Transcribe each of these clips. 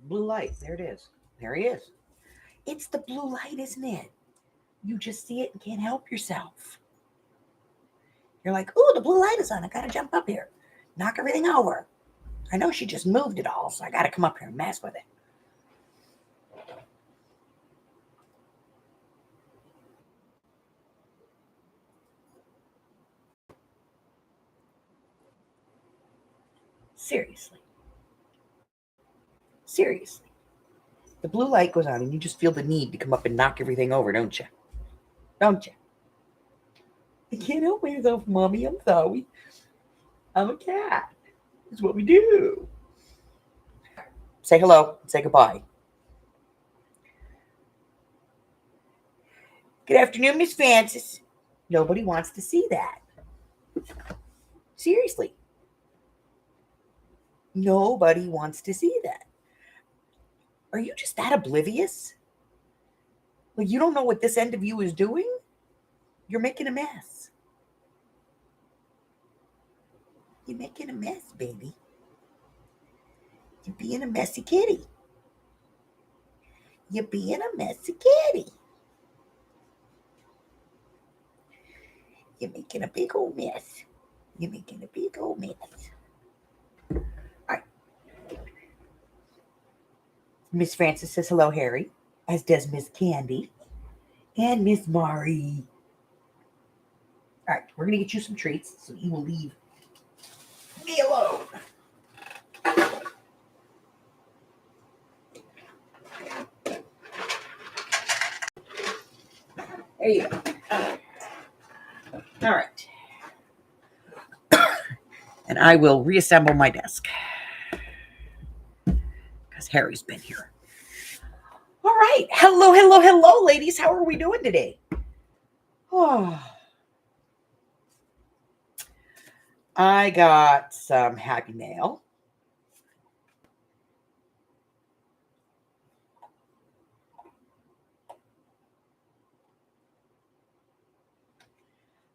Blue light. There it is. There he is. It's the blue light, isn't it? You just see it and can't help yourself. You're like, ooh, the blue light is on. I gotta jump up here, knock everything over. I know she just moved it all, so I gotta come up here and mess with it. Seriously. Seriously. The blue light goes on and you just feel the need to come up and knock everything over, don't you? Don't you? I can't help myself, Mommy. I'm sorry. I'm a cat. It's what we do. Say hello. Say goodbye. Good afternoon, Miss Francis. Nobody wants to see that. Seriously. Nobody wants to see that. Are you just that oblivious? Like you don't know what this end of you is doing? You're making a mess. You're making a mess, baby. You're being a messy kitty. You're being a messy kitty. You're making a big old mess. You're making a big old mess. All right. Miss Francis says hello, Harry, as does Miss Candy and Miss Mari. All right, we're going to get you some treats so you will leave me alone. There you go. All right. And I will reassemble my desk because Harry's been here. All right. Hello, hello, hello, ladies. How are we doing today? Oh. I got some happy mail.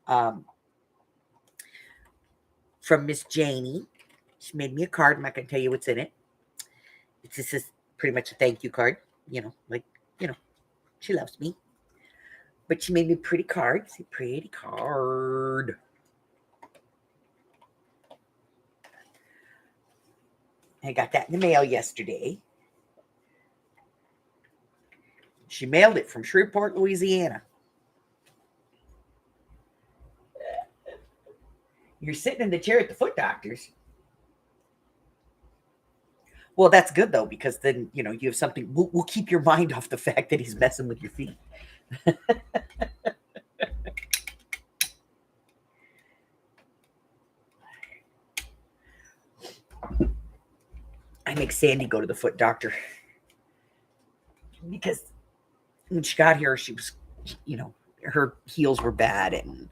From Miss Janie. She made me a card. I'm not going to tell you what's in it. This is pretty much a thank you card. She loves me. But she made me a pretty card. It's a pretty card. I got that in the mail yesterday. She mailed it from Shreveport, Louisiana. You're sitting in the chair at the foot doctor's. Well, that's good though, because then you have something. We'll keep your mind off the fact that he's messing with your feet. I make Sandy go to the foot doctor because when she got here, she was, her heels were bad and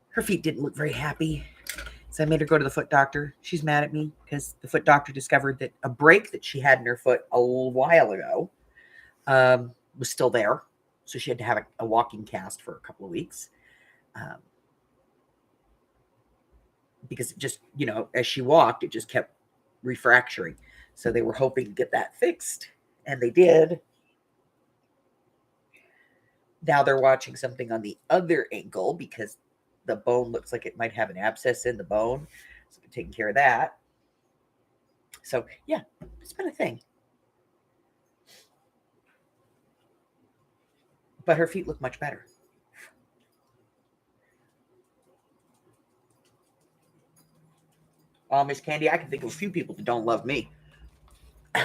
her feet didn't look very happy. So I made her go to the foot doctor. She's mad at me because the foot doctor discovered that a break that she had in her foot a while ago was still there. So she had to have a walking cast for a couple of weeks. Because it just, as she walked, it just kept refracturing. So they were hoping to get that fixed. And they did. Now they're watching something on the other ankle because the bone looks like it might have an abscess in the bone. So they're taking care of that. So, yeah, it's been a thing. But her feet look much better. Miss Candy, I can think of a few people that don't love me. All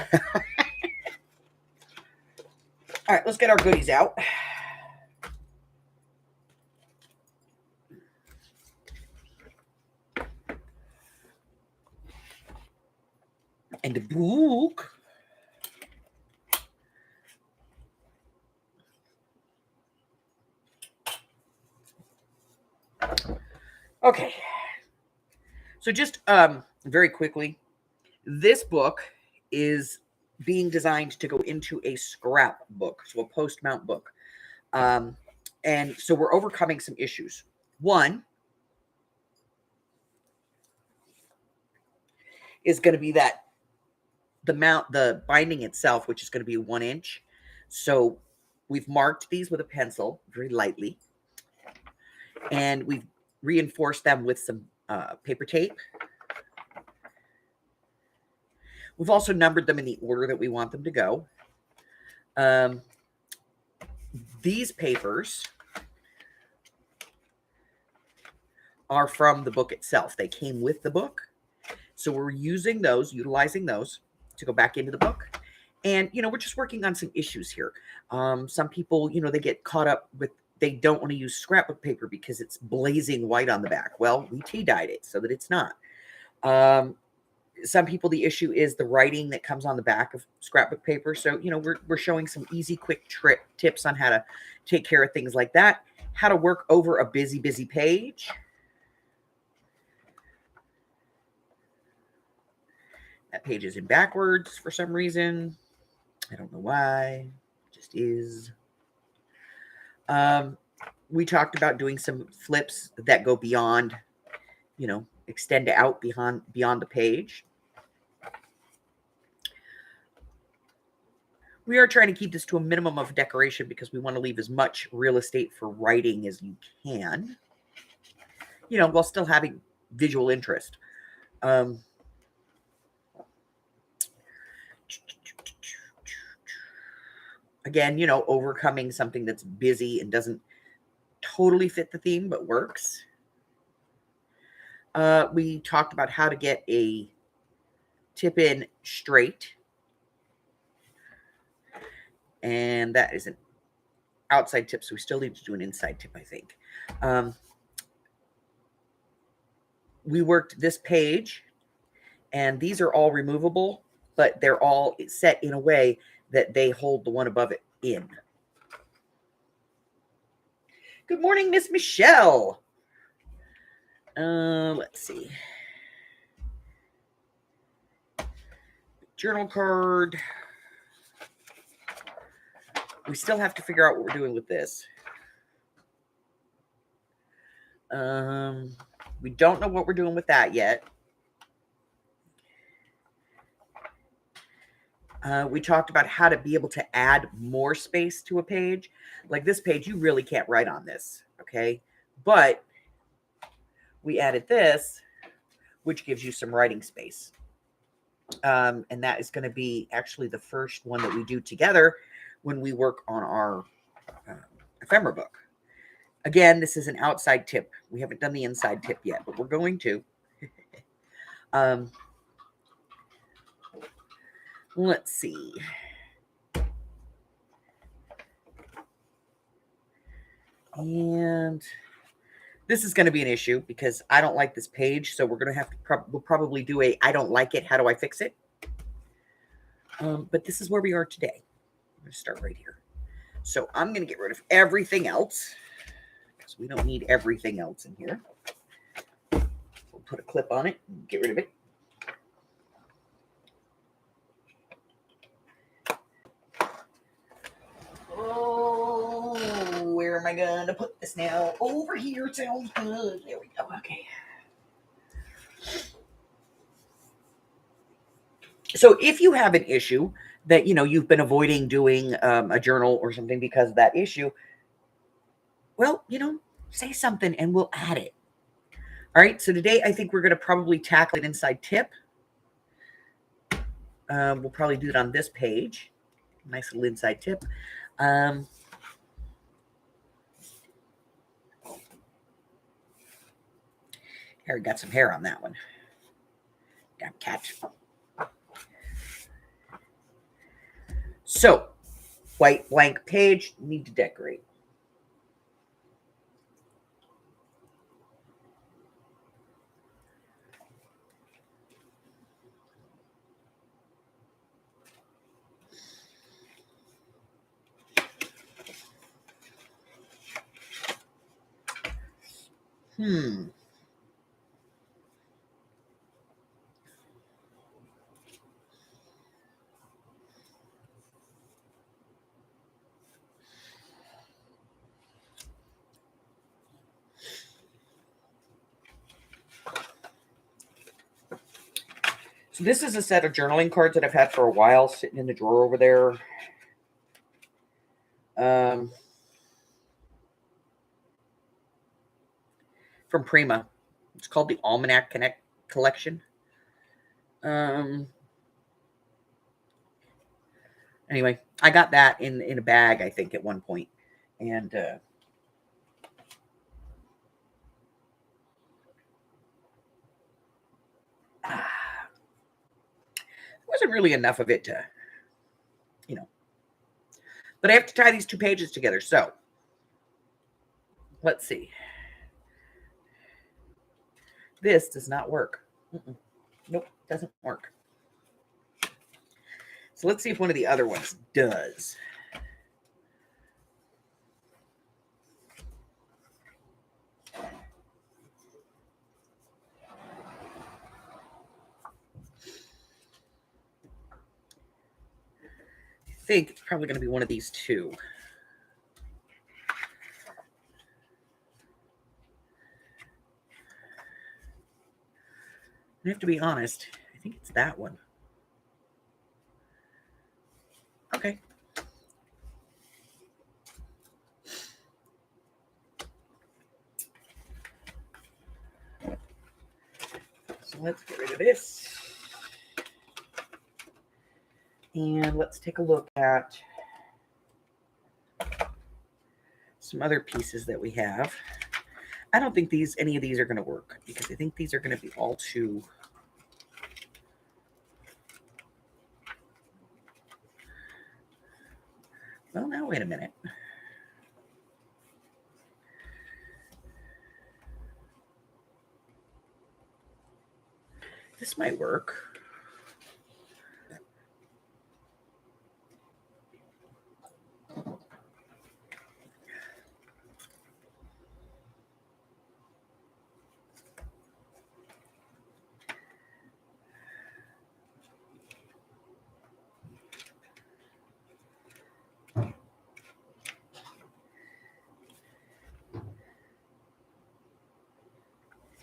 right, let's get our goodies out. And the book. Okay. So just very quickly, this book is being designed to go into a scrap book, so a post-mount book. And so we're overcoming some issues. One, is going to be that the binding itself, which is going to be 1 inch. So we've marked these with a pencil very lightly, and we've reinforced them with some paper tape. We've also numbered them in the order that we want them to go. These papers are from the book itself. They came with the book. So we're utilizing those to go back into the book. And, we're just working on some issues here. Some people, they get caught up with, they don't want to use scrapbook paper because it's blazing white on the back. Well, we tea-dyed it so that it's not. Some people, the issue is the writing that comes on the back of scrapbook paper. So, we're showing some easy, quick tips on how to take care of things like that, how to work over a busy page. That page is in backwards for some reason. I don't know why. It just is. We talked about doing some flips that go beyond, extend out beyond the page. We are trying to keep this to a minimum of decoration because we want to leave as much real estate for writing as you can, while still having visual interest. Again, overcoming something that's busy and doesn't totally fit the theme, but works. We talked about how to get a tip in straight. And that is an outside tip, so we still need to do an inside tip, I think. We worked this page, and these are all removable, but they're all set in a way that they hold the one above it in. Good morning, Miss Michelle. Let's see. Journal card. We still have to figure out what we're doing with this. We don't know what we're doing with that yet. We talked about how to be able to add more space to a page. Like this page, you really can't write on this, okay? But we added this, which gives you some writing space. And that is going to be actually the first one that we do together when we work on our ephemera book. Again, this is an outside tip. We haven't done the inside tip yet, but we're going to. Let's see. And this is going to be an issue because I don't like this page. So we're going to have to we'll probably do a I don't like it. How do I fix it? But this is where we are today. I'm going to start right here. So I'm going to get rid of everything else because we don't need everything else in here. We'll put a clip on it and get rid of it. Oh, where am I going to put this now? Over here sounds good. There we go. Okay. So if you have an issue that, you've been avoiding doing a journal or something because of that issue, well, say something and we'll add it. All right. So today I think we're going to probably tackle an inside tip. We'll probably do it on this page. Nice little inside tip. Hair got some hair on that one. Damn cat. So, white blank page, need to decorate. So this is a set of journaling cards that I've had for a while, sitting in the drawer over there. From Prima. It's called the Almanac Connect Collection. Anyway, I got that in a bag, I think, at one point. And wasn't really enough of it to, but I have to tie these 2 pages together. So let's see. This does not work. Nope, doesn't work. So let's see if one of the other ones does. I think it's probably going to be one of these 2. I have to be honest. I think it's that one. Okay. So let's get rid of this. And let's take a look at some other pieces that we have. I don't think any of these are going to work because I think these are going to be all too... Well, now wait a minute. This might work.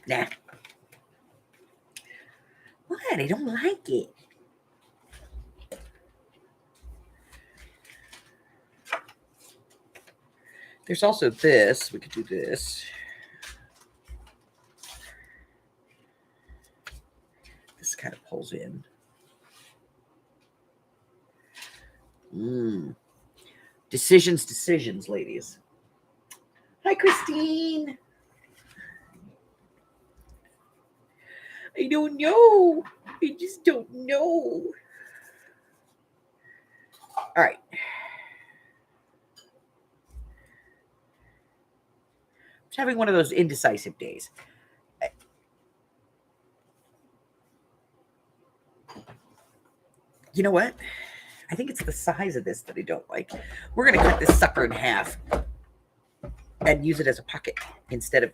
Nah. What? I don't like it. There's also this. We could do this. This kind of pulls in. Decisions, ladies. Hi, Christine. I don't know. I just don't know. All right. I'm having one of those indecisive days. You know what? I think it's the size of this that I don't like. We're going to cut this sucker in half and use it as a pocket instead of,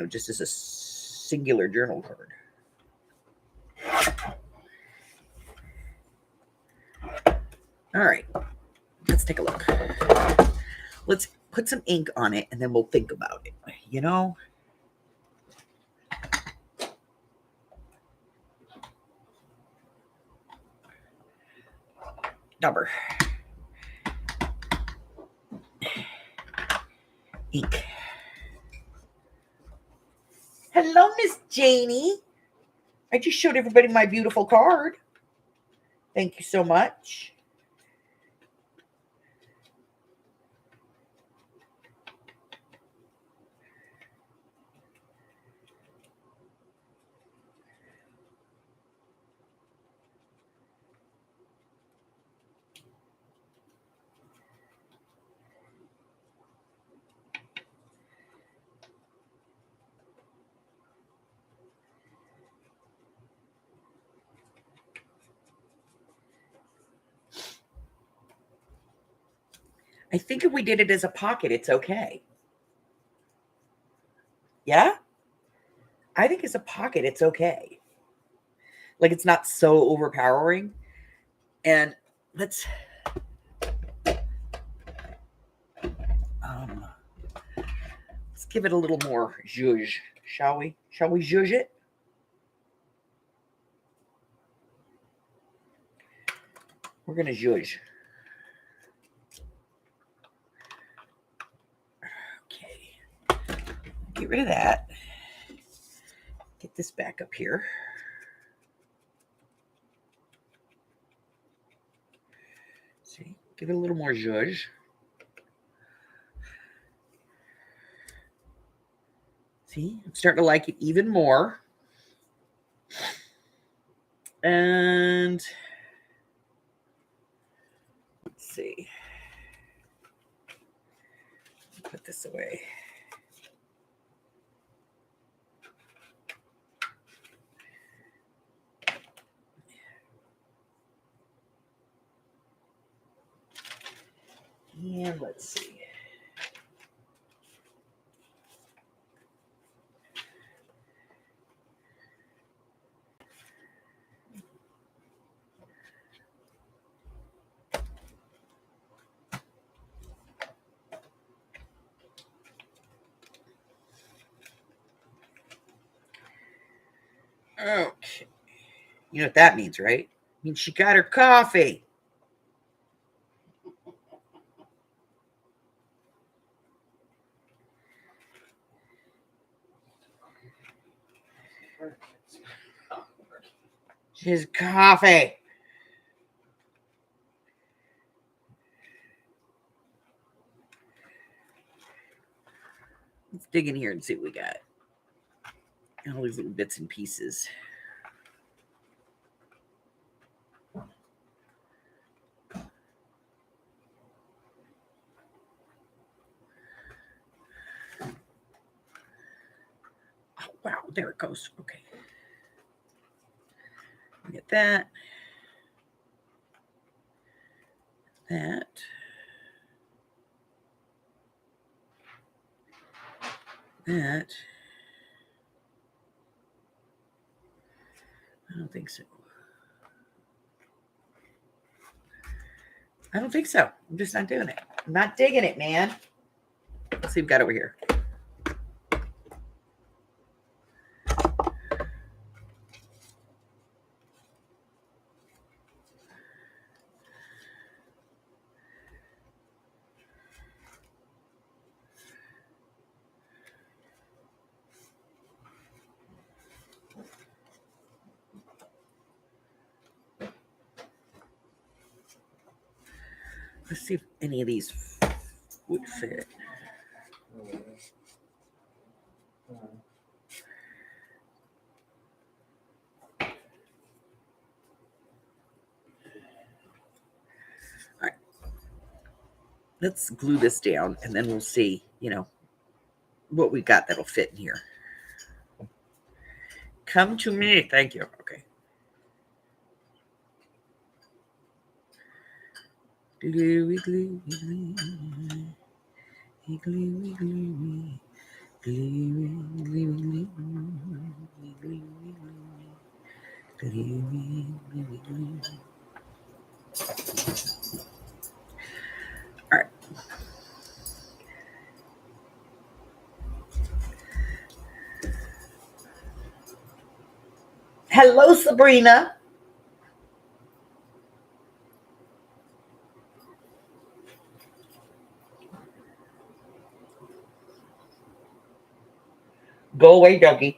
just as a singular journal card. All right. Let's take a look. Let's put some ink on it and then we'll think about it. Number. Ink. Hello, Miss Janie. I just showed everybody my beautiful card. Thank you so much. I think if we did it as a pocket, it's okay. Yeah? I think as a pocket, it's okay. Like, it's not so overpowering. And let's give it a little more zhuzh, shall we? Shall we zhuzh it? We're going to zhuzh. Okay. Get rid of that. Get this back up here. See, give it a little more zhuzh. See, I'm starting to like it even more. And let's see. Put this away. And let's see. Okay. You know what that means, right? It means she got her coffee. She's coffee. Let's dig in here and see what we got. All these little bits and pieces. Oh, wow, there it goes. Okay. Get that. That. That. I don't think so. I don't think so. I'm just not doing it. I'm not digging it, man. Let's see what we've got over here. Let's see if any of these would fit. All right. Let's glue this down and then we'll see, what we got that'll fit in here. Come to me. Thank you. Okay. Glue, glue, glue. Glue, glue, glue. Glue, glue, glue. Glue, glue, glue. All right. Hello, Sabrina. Go away, Dougie.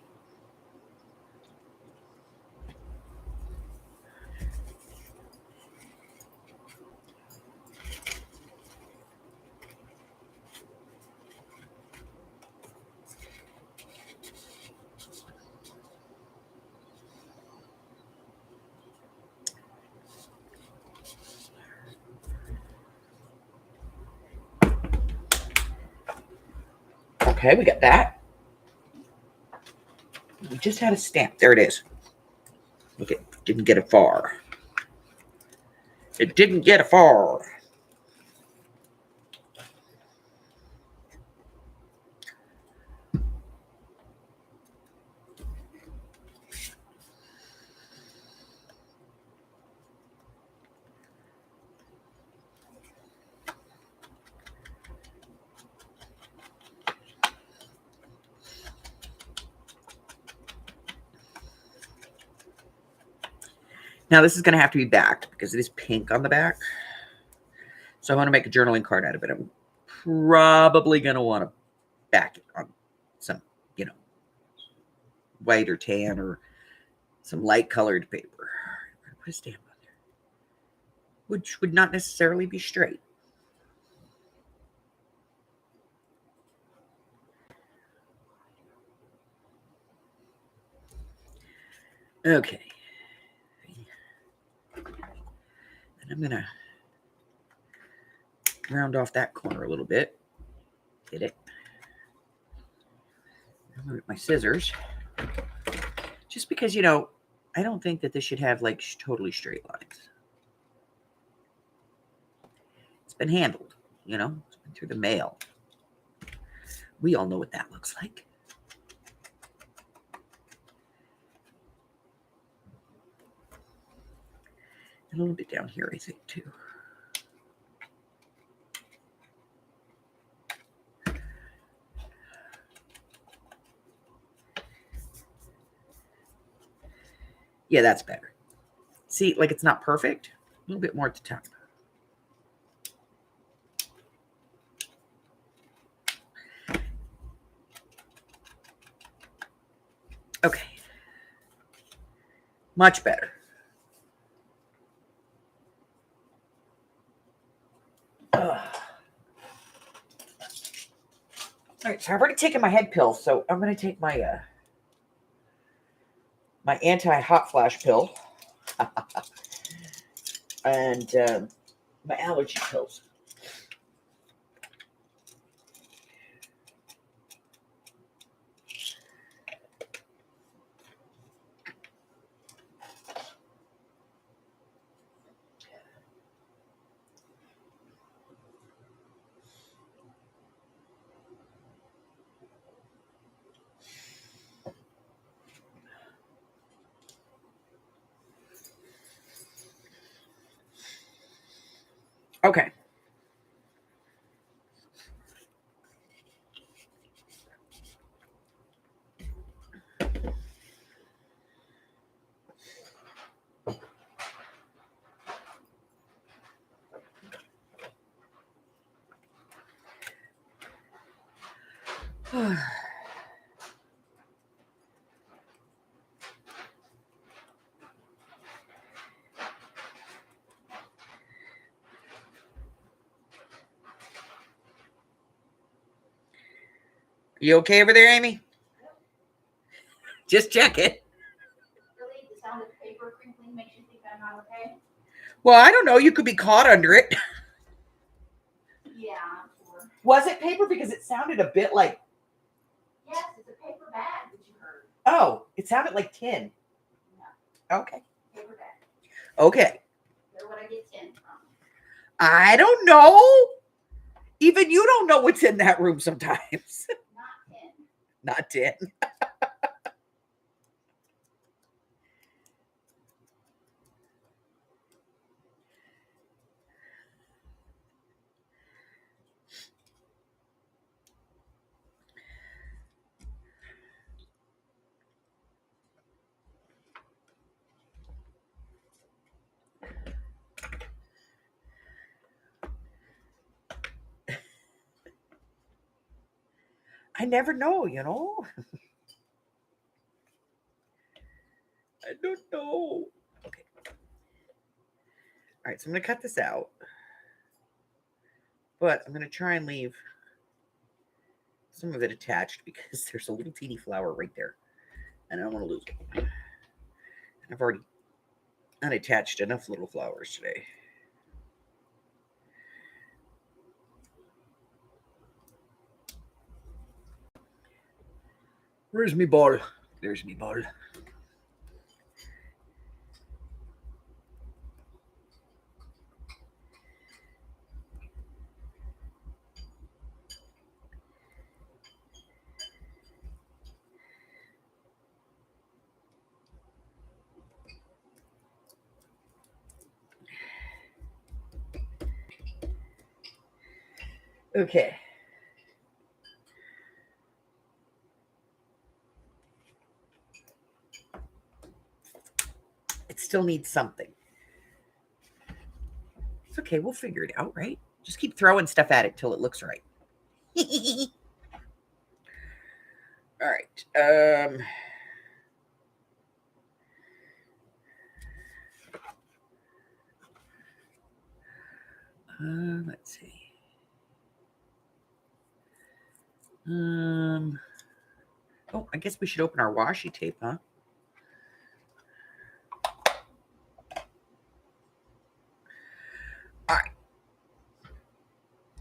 Okay, we got that. We just had a stamp. There it is. Look, it didn't get it far. It didn't get it far. Now, this is going to have to be backed because it is pink on the back. So I want to make a journaling card out of it. I'm probably going to want to back it on some, white or tan or some light colored paper. Put a stamp on there, which would not necessarily be straight. Okay. And I'm going to round off that corner a little bit. Get it? I'm going to get my scissors. Just because, I don't think that this should have like totally straight lines. It's been handled, it's been through the mail. We all know what that looks like. A little bit down here, I think, too. Yeah, that's better. See, like it's not perfect. A little bit more at the top. Okay. Much better. All right, so I've already taken my head pill, so I'm going to take my my anti-hot flash pill and my allergy pills. Okay. You okay over there, Amy? Just check it. Really, the sound of paper crinkling makes you think I'm not okay? Well, I don't know. You could be caught under it. Yeah, I'm sure. Was it paper? Because it sounded a bit like... Yes, it's a paper bag that you heard. Oh, it sounded like tin. No. Okay. Paper bag. Okay. Where would I get tin from? I don't know. Even you don't know what's in that room sometimes. Not tin. Not tin. I never know, I don't know. Okay. All right, so I'm going to cut this out. But I'm going to try and leave some of it attached because there's a little teeny flower right there. And I don't want to lose it. And I've already unattached enough little flowers today. Where's me ball? There's me ball. Okay. still needs something. It's okay. We'll figure it out, right? Just keep throwing stuff at it till it looks right. All right. Let's see. Oh, I guess we should open our washi tape, huh? All right.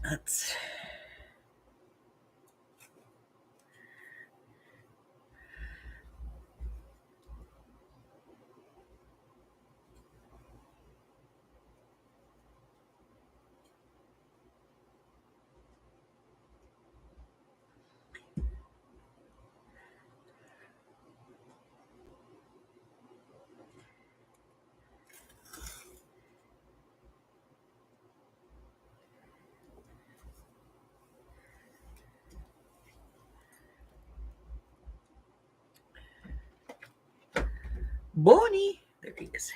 Let's. Bonnie. There he is.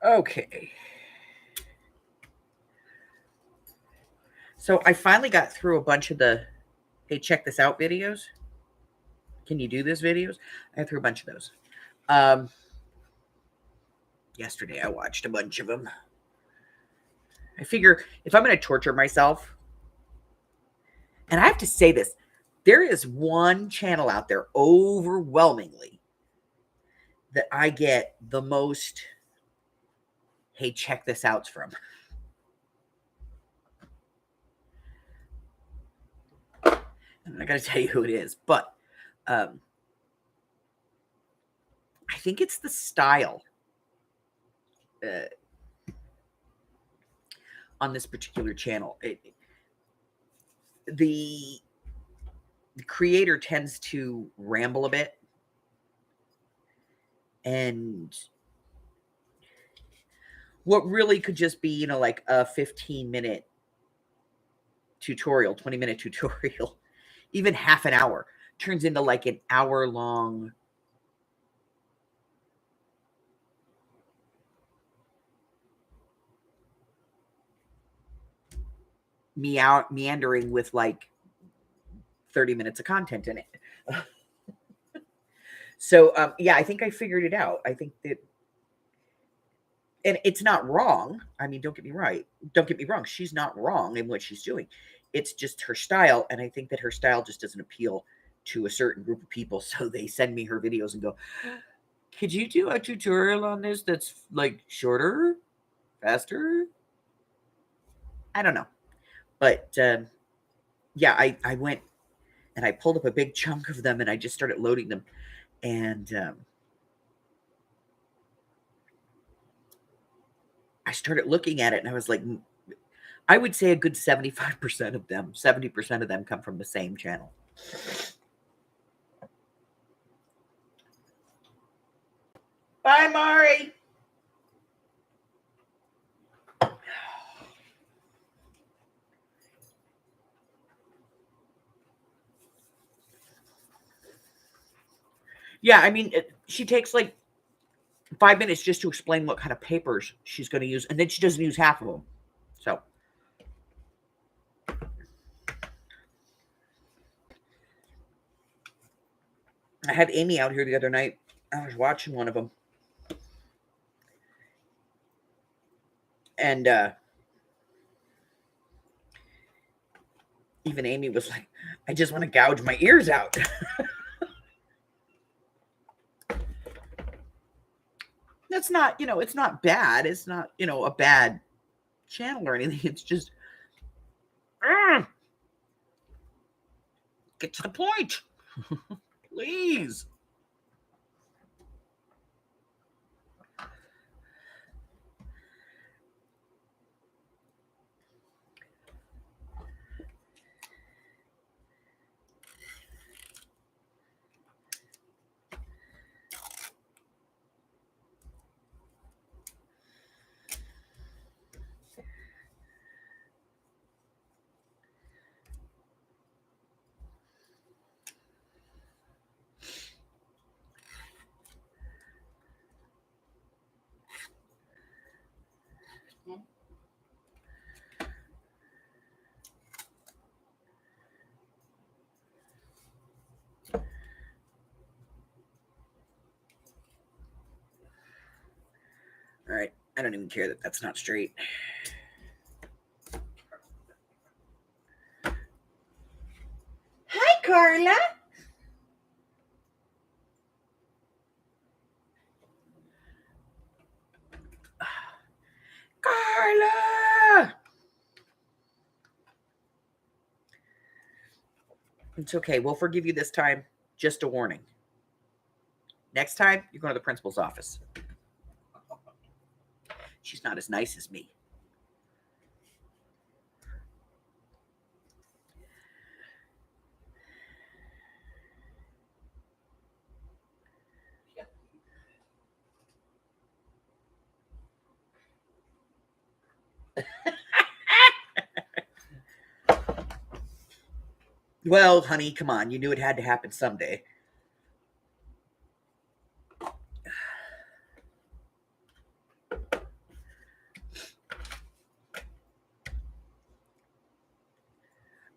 Okay. So I finally got through a bunch of the, hey, check this out videos. Can you do this videos? I got through a bunch of those. Yesterday I watched a bunch of them. I figure if I'm going to torture myself, and I have to say this, there is one channel out there overwhelmingly that I get the most, hey, check this out from. I'm not going to tell you who it is, but I think it's the style on this particular channel. The creator tends to ramble a bit, and what really could just be, you know, like a 15-minute tutorial, 20-minute tutorial, even half an hour, turns into like an hour-long meandering with like 30 minutes of content in it. So yeah, I think I figured it out. I think that, and it's not wrong. I mean, don't get me wrong. She's not wrong in what she's doing. It's just her style, and I think that her style just doesn't appeal to a certain group of people. So they send me her videos and go, could you do a tutorial on this that's like shorter, faster? I don't know. But yeah, I went and I pulled up a big chunk of them and I just started loading them. And I started looking at it and I was like, I would say a good 75% of them, 70% of them come from the same channel. Bye, Mari. Yeah, I mean, she takes like 5 minutes just to explain what kind of papers she's going to use, and then she doesn't use half of them. So I had Amy out here the other night. I was watching one of them. And even Amy was like, I just want to gouge my ears out. That's not, you know, it's not bad. It's not, you know, a bad channel or anything. It's just, get to the point. Please. I don't even care that that's not straight. Hi, Carla. Carla! It's okay. We'll forgive you this time. Just a warning. Next time, you're going to the principal's office. She's not as nice as me. Well, honey, come on. You knew it had to happen someday.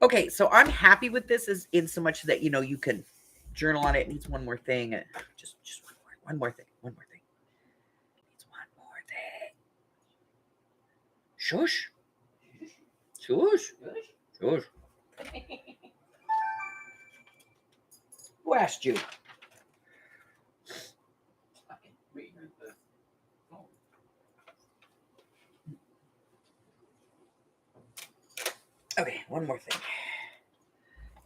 Okay, so I'm happy with this as in so much that, you can journal on it. It needs one more thing. Just one more thing. One more thing. It needs one more thing. Shush. Shush. Shush. Who asked you? Okay, one more thing.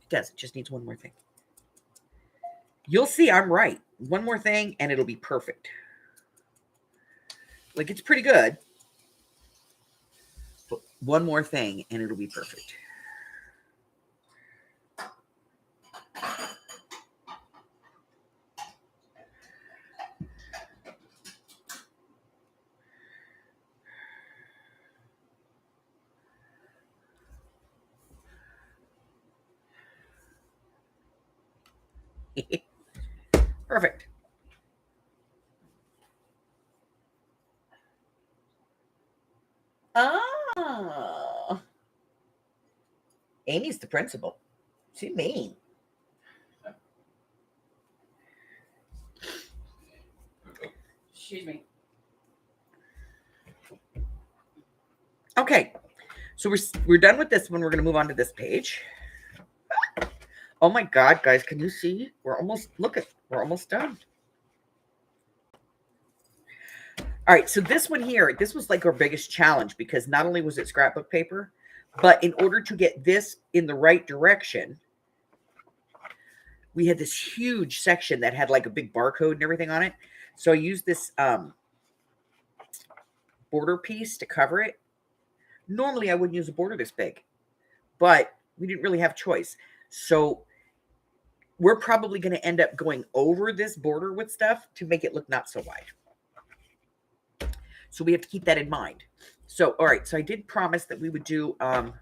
It does. It just needs one more thing. You'll see I'm right. One more thing, and it'll be perfect. Like, it's pretty good. But one more thing, and it'll be perfect. Perfect. Ah. Amy's the principal. She's mean. Excuse me. Okay. So we're done with this one. We're going to move on to this page. Oh my God, guys, can you see? We're almost done. All right, so this one here, this was like our biggest challenge because not only was it scrapbook paper, but in order to get this in the right direction, we had this huge section that had like a big barcode and everything on it. So I used this border piece to cover it. Normally I wouldn't use a border this big, but we didn't really have choice. So we're probably going to end up going over this border with stuff to make it look not so wide. So we have to keep that in mind. So, all right. So I did promise that we would do, an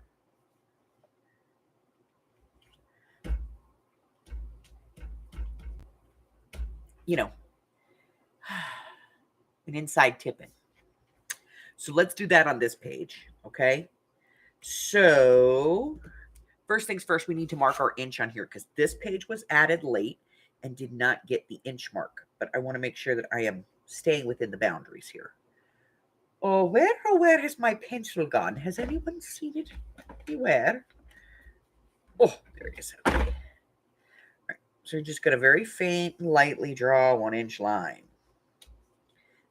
inside tip-in. So let's do that on this page. Okay. So first things first, we need to mark our inch on here because this page was added late and did not get the inch mark. But I want to make sure that I am staying within the boundaries here. Oh, where has my pencil gone? Has anyone seen it anywhere? Oh, there it is. Okay. All right. So you're just going to very faint and lightly draw a 1 inch line.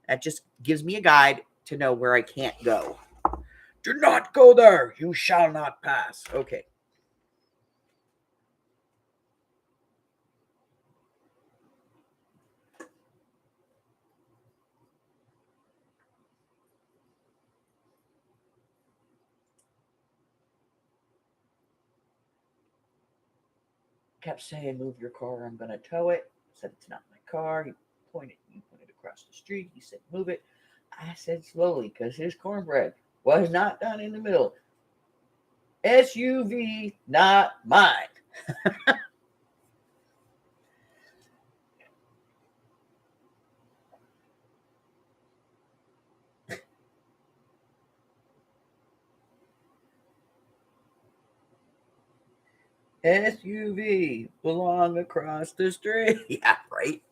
That just gives me a guide to know where I can't go. Do not go there. You shall not pass. Okay. Kept saying, move your car, I'm going to tow it. I said, it's not my car. He pointed across the street. He said, move it. I said, slowly, because his cornbread was not done in the middle. SUV, not mine. SUV belong across the street. Yeah, right.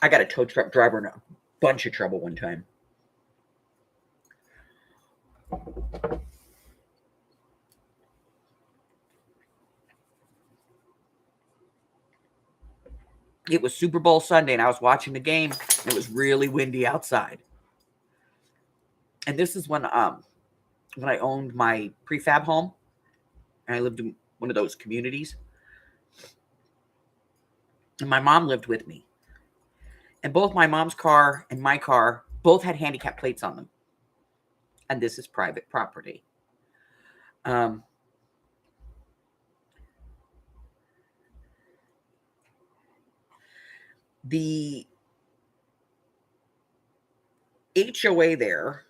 I got a tow truck driver in a bunch of trouble one time. It was Super Bowl Sunday, and I was watching the game. It was really windy outside. And this is when I owned my prefab home, and I lived in one of those communities. And my mom lived with me. And both my mom's car and my car both had handicap plates on them. And this is private property. The HOA there,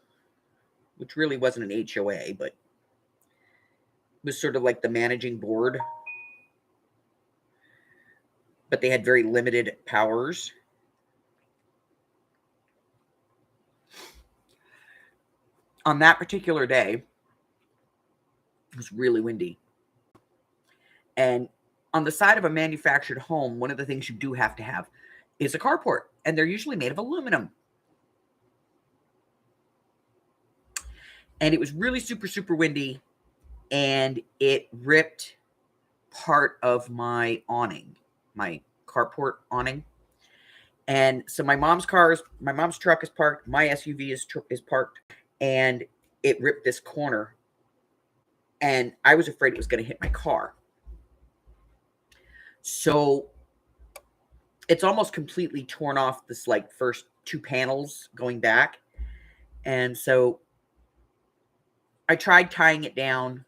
which really wasn't an HOA, but was sort of like the managing board, but they had very limited powers. On that particular day, it was really windy. And on the side of a manufactured home, one of the things you do have to have is a carport, and they're usually made of aluminum. And it was really super, super windy, and it ripped part of my awning, my carport awning. And so my mom's truck is parked, my SUV is parked, and it ripped this corner. And I was afraid it was going to hit my car. So it's almost completely torn off this like first two panels going back. And so I tried tying it down.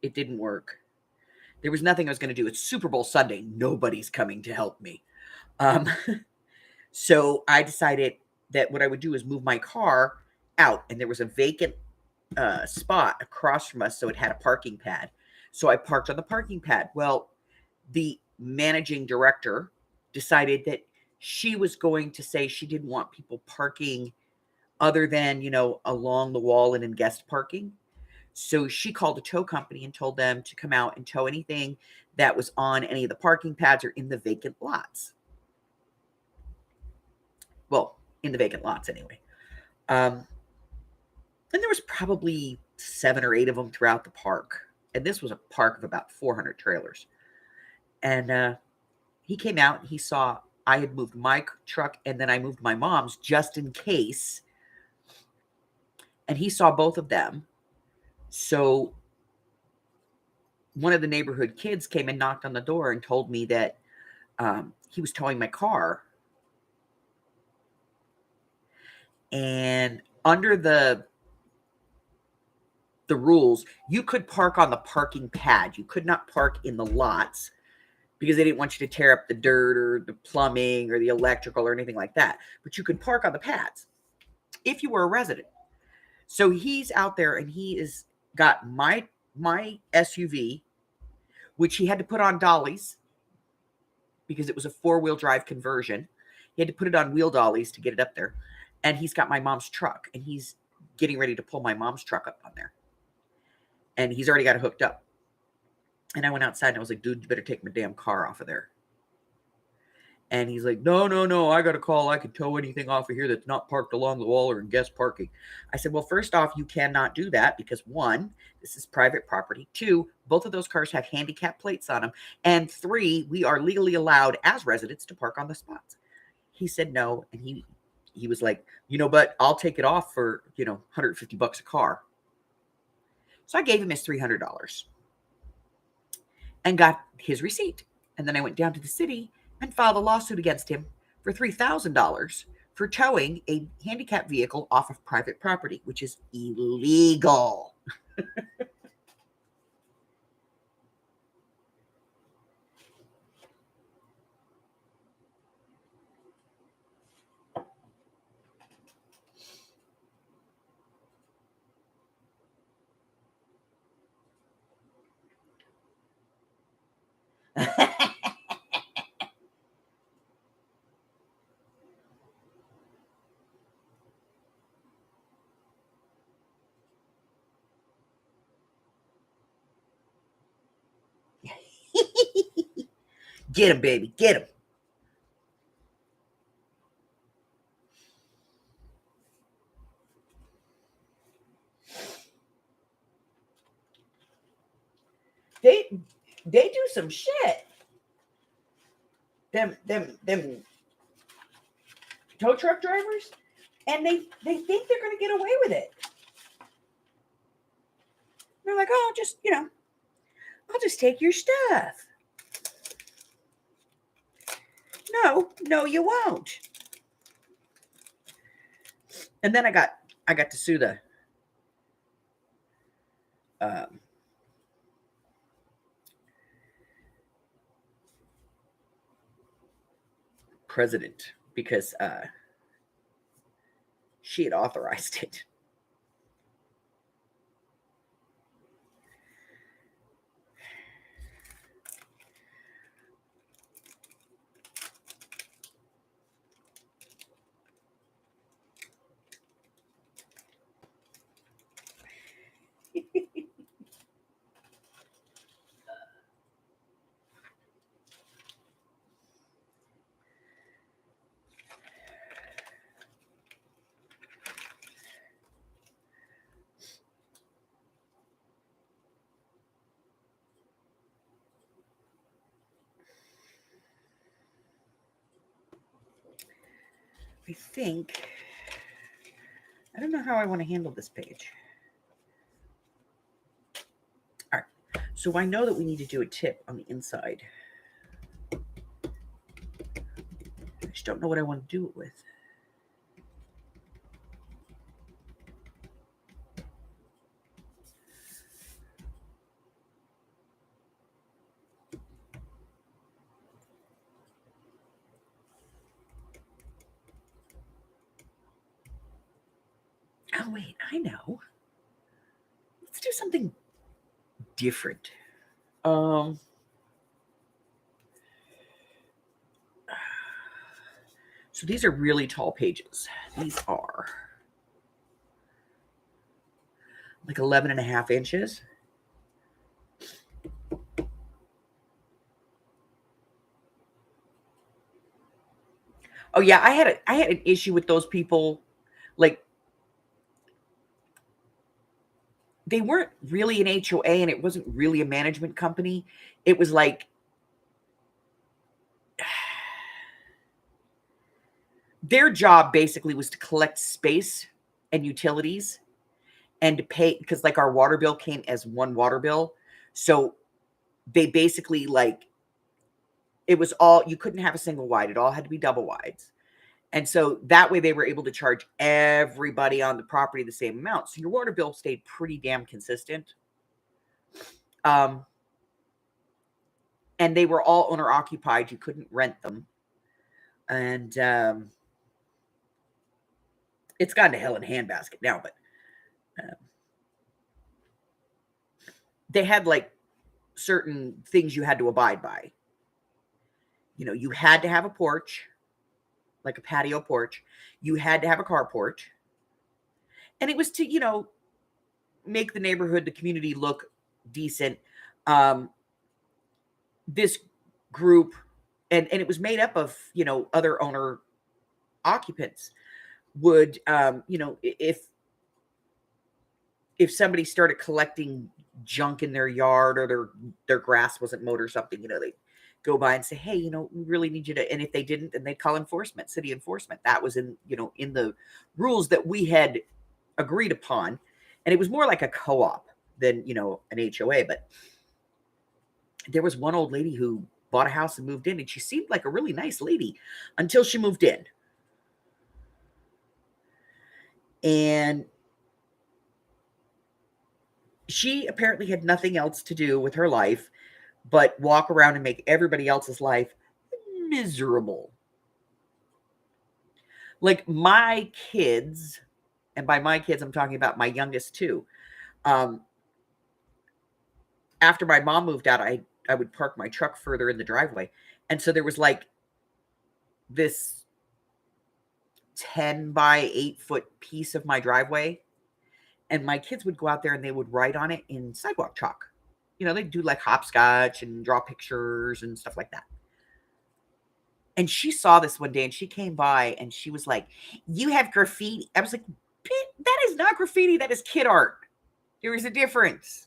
It didn't work. There was nothing I was going to do. It's Super Bowl Sunday. Nobody's coming to help me. So I decided that what I would do is move my car out, and there was a vacant spot across from us, so it had a parking pad. So I parked on the parking pad. Well, the managing director decided that she was going to say she didn't want people parking other than, along the wall and in guest parking. So she called a tow company and told them to come out and tow anything that was on any of the parking pads or in the vacant lots. Well, in the vacant lots anyway. And there was probably 7 or 8 of them throughout the park. And this was a park of about 400 trailers. And he came out and he saw I had moved my truck and then I moved my mom's just in case. And he saw both of them. So one of the neighborhood kids came and knocked on the door and told me that he was towing my car. And under the rules, you could park on the parking pad. You could not park in the lots because they didn't want you to tear up the dirt or the plumbing or the electrical or anything like that. But you could park on the pads if you were a resident. So he's out there and he is got my SUV, which he had to put on dollies because it was a 4-wheel drive conversion. He had to put it on wheel dollies to get it up there. And he's got my mom's truck, and he's getting ready to pull my mom's truck up on there. And he's already got it hooked up. And I went outside and I was like, dude, you better take my damn car off of there. And he's like, no, I got a call. I can tow anything off of here that's not parked along the wall or in guest parking. I said, well, first off, you cannot do that because 1, this is private property. 2, both of those cars have handicap plates on them. And 3, we are legally allowed as residents to park on the spots. He said no. And he was like, but I'll take it off for, $150 a car. So I gave him his $300 and got his receipt. And then I went down to the city and filed a lawsuit against him for $3,000 for towing a handicapped vehicle off of private property, which is illegal. Get him, baby. Get him. They do some shit. Them tow truck drivers, and they think they're going to get away with it. They're like, oh, just, I'll just take your stuff. No, you won't. And then I got to sue the president because she had authorized it. I think, I don't know how I want to handle this page. All right, so I know that we need to do a tip on the inside. I just don't know what I want to do it with. Oh, wait, I know. Let's do something different. So these are really tall pages. These are like 11 and a half inches. Oh yeah, I had an issue with those people. Like, they weren't really an HOA and it wasn't really a management company. It was like their job basically was to collect space and utilities and to pay, because like our water bill came as one water bill. So they basically like, it was all, you couldn't have a single wide. It all had to be double wides. And so that way they were able to charge everybody on the property the same amount. So your water bill stayed pretty damn consistent. And they were all owner occupied. You couldn't rent them. And it's gone to hell in a handbasket now, but they had like certain things you had to abide by. You had to have a porch, like a patio porch. You had to have a carport. And it was to, make the neighborhood, the community look decent. This group, and it was made up of, other owner occupants would, if somebody started collecting junk in their yard or their grass wasn't mowed or something, they go by and say, hey, we really need you to, and if they didn't, then they'd call enforcement, city enforcement. That was in the rules that we had agreed upon. And it was more like a co-op than, an HOA. But there was one old lady who bought a house and moved in, and she seemed like a really nice lady until she moved in. And she apparently had nothing else to do with her life but walk around and make everybody else's life miserable. Like my kids, and by my kids, I'm talking about my youngest two. After my mom moved out, I would park my truck further in the driveway. And so there was like this 10 by 8 foot piece of my driveway. And my kids would go out there and they would write on it in sidewalk chalk. They'd do like hopscotch and draw pictures and stuff like that. And she saw this one day and she came by and she was like, you have graffiti. I was like, that is not graffiti. That is kid art. There is a difference.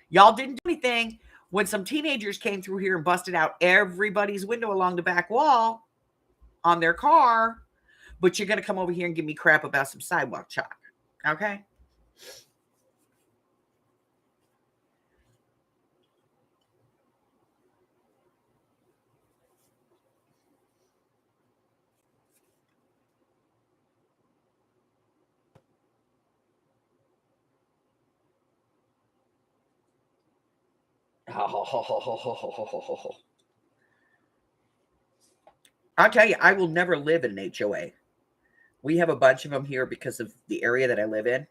Y'all didn't do anything. when some teenagers came through here and busted out everybody's window along the back wall on their car, but you're going to come over here and give me crap about some sidewalk chalk. Okay? I'll tell you, I will never live in an HOA. We have a bunch of them here because of the area that I live in.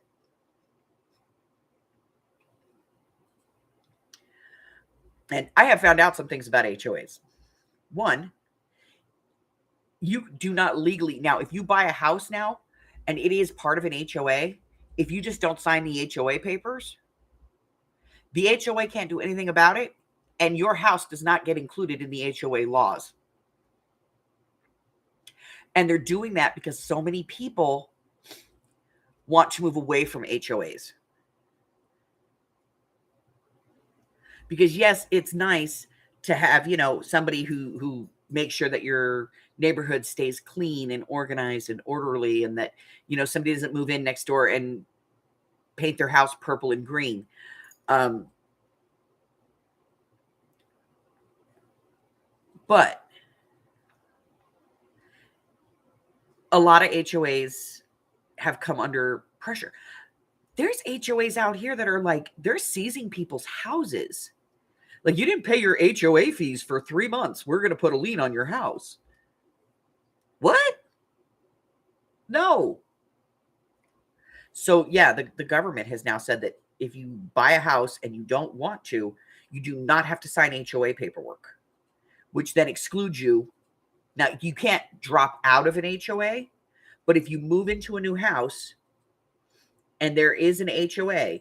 And I have found out some things about HOAs. One, you do not legally, now, if you buy a house now and it is part of an HOA, if you just don't sign the HOA papers, the HOA can't do anything about it, and your house does not get included in the HOA laws. And they're doing that because so many people want to move away from HOAs. Because yes, it's nice to have, somebody who makes sure that your neighborhood stays clean and organized and orderly, and that, somebody doesn't move in next door and paint their house purple and green. But a lot of HOAs have come under pressure. There's HOAs out here that are like, they're seizing people's houses. Like, you didn't pay your HOA fees for 3 months. We're going to put a lien on your house. What? No. So, yeah, the government has now said that if you buy a house and you don't want to, you do not have to sign HOA paperwork, which then excludes you. Now, you can't drop out of an HOA, but if you move into a new house and there is an HOA,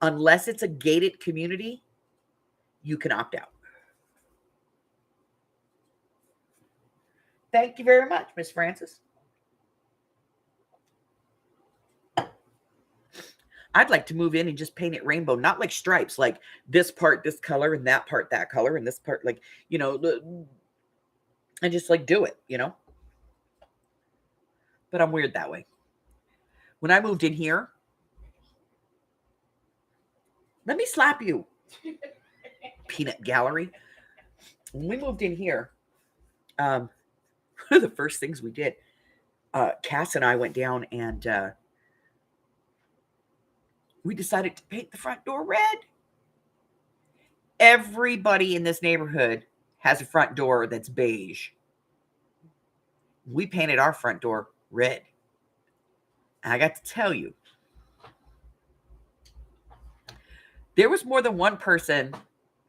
unless it's a gated community, you can opt out. Thank you very much, Miss Francis. I'd like to move in and just paint it rainbow, not like stripes, like this part, this color, and that part, that color, and this part, like, and just like do it, But I'm weird that way. When I moved in here, let me slap you, peanut gallery. When we moved in here, one of the first things we did, Cass and I went down and we decided to paint the front door red. Everybody in this neighborhood has a front door that's beige. We painted our front door red. And I got to tell you, there was more than one person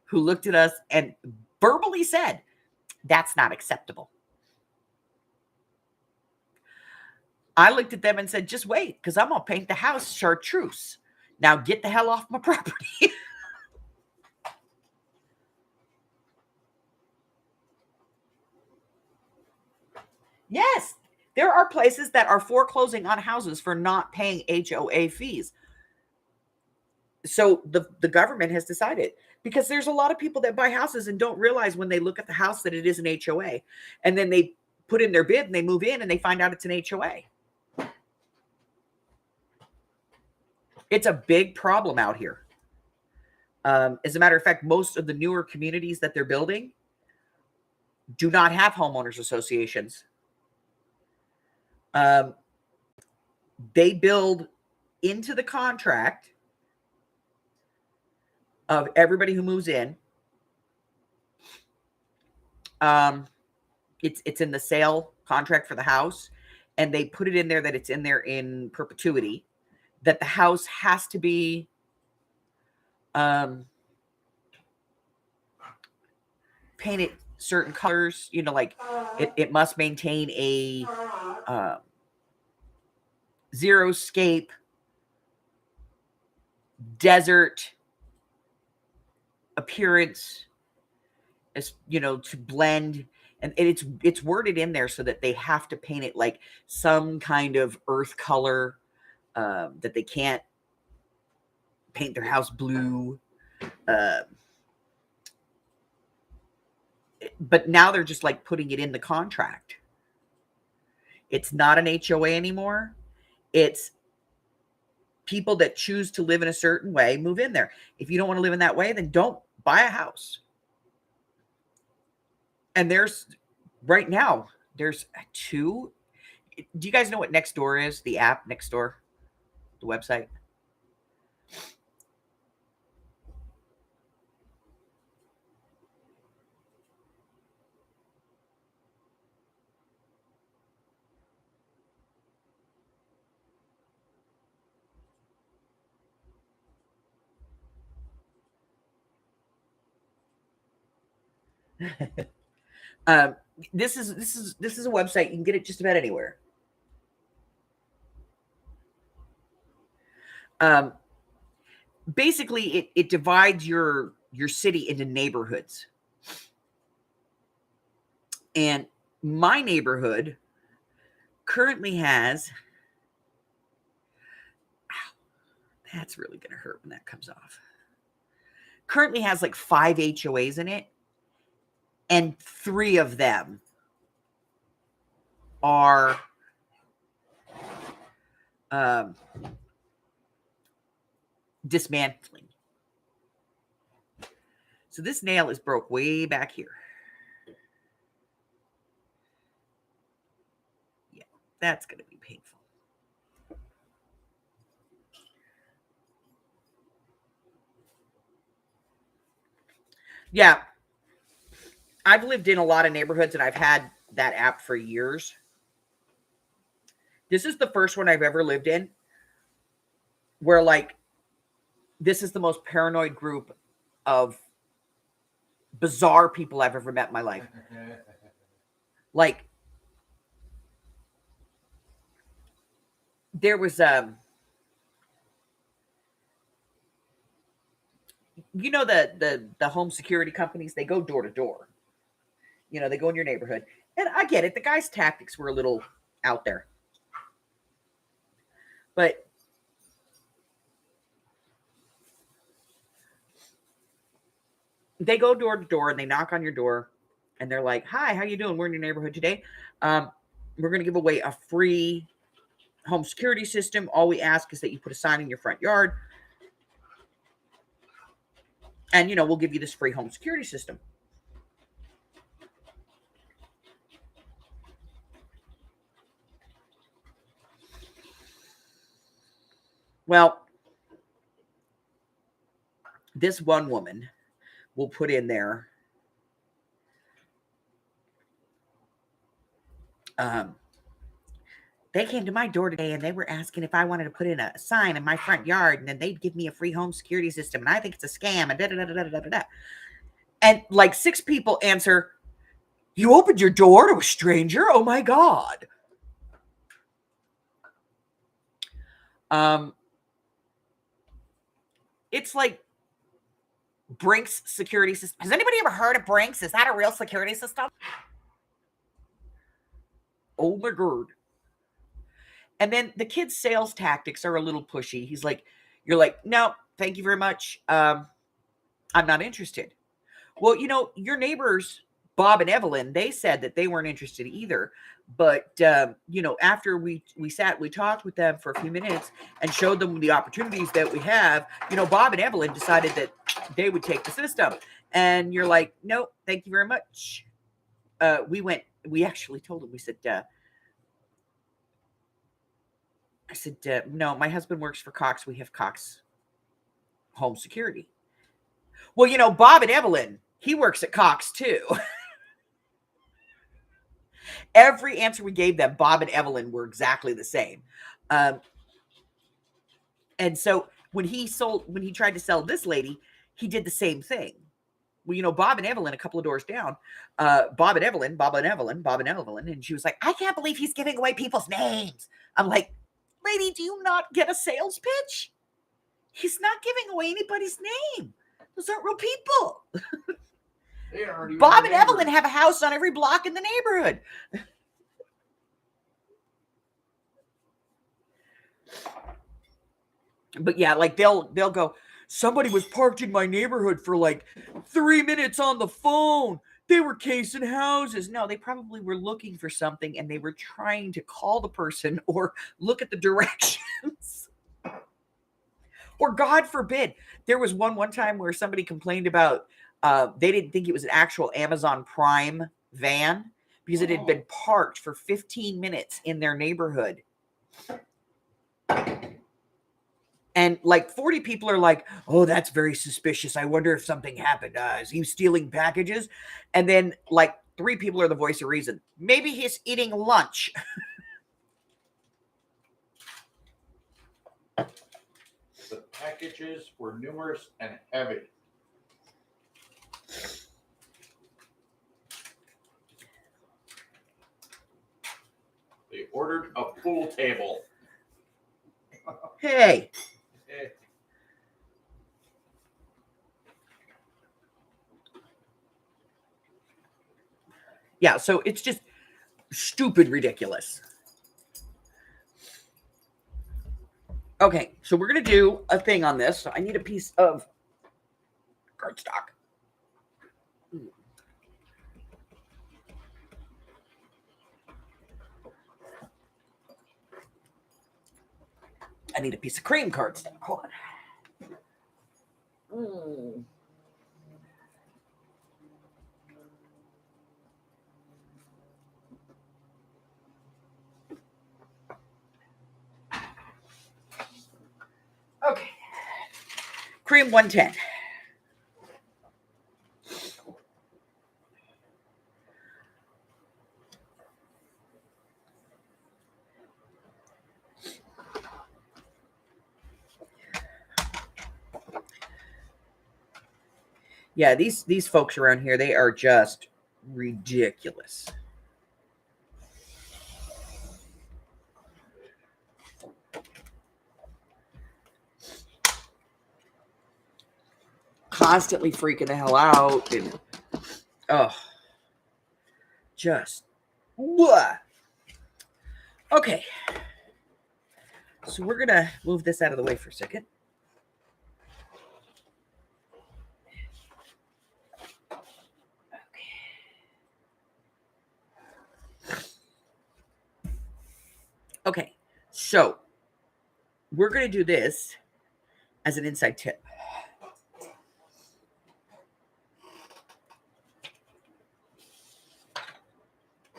who looked at us and verbally said, "That's not acceptable." I looked at them and said, "Just wait, because I'm going to paint the house chartreuse. Now get the hell off my property." Yes, there are places that are foreclosing on houses for not paying HOA fees. So the government has decided, because there's a lot of people that buy houses and don't realize when they look at the house that it is an HOA. And then they put in their bid and they move in and they find out it's an HOA. It's a big problem out here. As a matter of fact, most of the newer communities that they're building do not have homeowners associations. They build into the contract of everybody who moves in. It's in the sale contract for the house, and they put it in there that it's in there in perpetuity, that the house has to be painted certain colors, like it must maintain a xeriscape desert appearance, as to blend, and it's worded in there so that they have to paint it like some kind of earth color, that they can't paint their house blue. But now they're just like putting it in the contract. It's not an HOA anymore. It's people that choose to live in a certain way move in there. If you don't want to live in that way, then don't buy a house. And right now, there's 2. Do you guys know what Nextdoor is? The app Nextdoor, the website? This is a website. You can get it just about anywhere. Basically, it divides your city into neighborhoods. And my neighborhood currently has, that's really going to hurt when that comes off. Currently has like 5 HOAs in it, and 3 of them are dismantling. So this nail is broke way back here. Yeah, that's going to be painful. Yeah. I've lived in a lot of neighborhoods and I've had that app for years. This is the first one I've ever lived in where, like, this is the most paranoid group of bizarre people I've ever met in my life. Like, there was you know, the home security companies, they go door to door. You know, they go in your neighborhood. And I get it. The guy's tactics were a little out there. But they go door to door and they knock on your door and they're like, "Hi, how you doing? We're in your neighborhood today. We're going to give away a free home security system. All we ask is that you put a sign in your front yard. And, you know, we'll give you this free home security system." Well, this one woman will put in there, they came to my door today and they were asking if I wanted to put in a sign in my front yard and then they'd give me a free home security system. And I think it's a scam and da da da da da da da. And like 6 people answer, "You opened your door to a stranger? Oh my God." It's like Brinks security system. Has anybody ever heard of Brinks? Is that a real security system? Oh my God. And then the kid's sales tactics are a little pushy. He's like, you're like, "No, thank you very much. I'm not interested." Well, you know, your neighbors, Bob and Evelyn, they said that they weren't interested either. But, you know, after we talked with them for a few minutes and showed them the opportunities that we have, you know, Bob and Evelyn decided that they would take the system. And you're like, "No, thank you very much." We actually told them, we said, I said, "No, my husband works for Cox. We have Cox Home Security." Well, you know, Bob and Evelyn, he works at Cox too. Every answer we gave them, Bob and Evelyn were exactly the same. And so when he tried to sell this lady, he did the same thing. Well, you know, Bob and Evelyn, a couple of doors down, Bob and Evelyn, and she was like, "I can't believe he's giving away people's names." I'm like, "Lady, do you not get a sales pitch? He's not giving away anybody's name. Those aren't real people." Bob and Evelyn have a house on every block in the neighborhood. But yeah, like they'll go, Somebody was parked in my neighborhood for like 3 minutes on the phone. They were casing houses. No, they probably were looking for something and they were trying to call the person or look at the directions. Or God forbid, there was one time where somebody complained about they didn't think it was an actual Amazon Prime van because it had been parked for 15 minutes in their neighborhood. And like 40 people are like, oh, that's very suspicious. I wonder if something happened. Is he stealing packages? And then like 3 people are the voice of reason. Maybe he's eating lunch. The packages were numerous and heavy. They ordered a pool table. Hey, Eh, yeah, so it's just stupid ridiculous. Okay, so we're going to do a thing on this. So I need a piece of cardstock. I need a piece of cream cardstock. Hold on. Okay. Cream 110. Yeah, these folks around here, they are just ridiculous. Constantly freaking the hell out and just blah. Okay. So we're gonna move this out of the way for a second. Okay, so we're going to do this as an inside tip.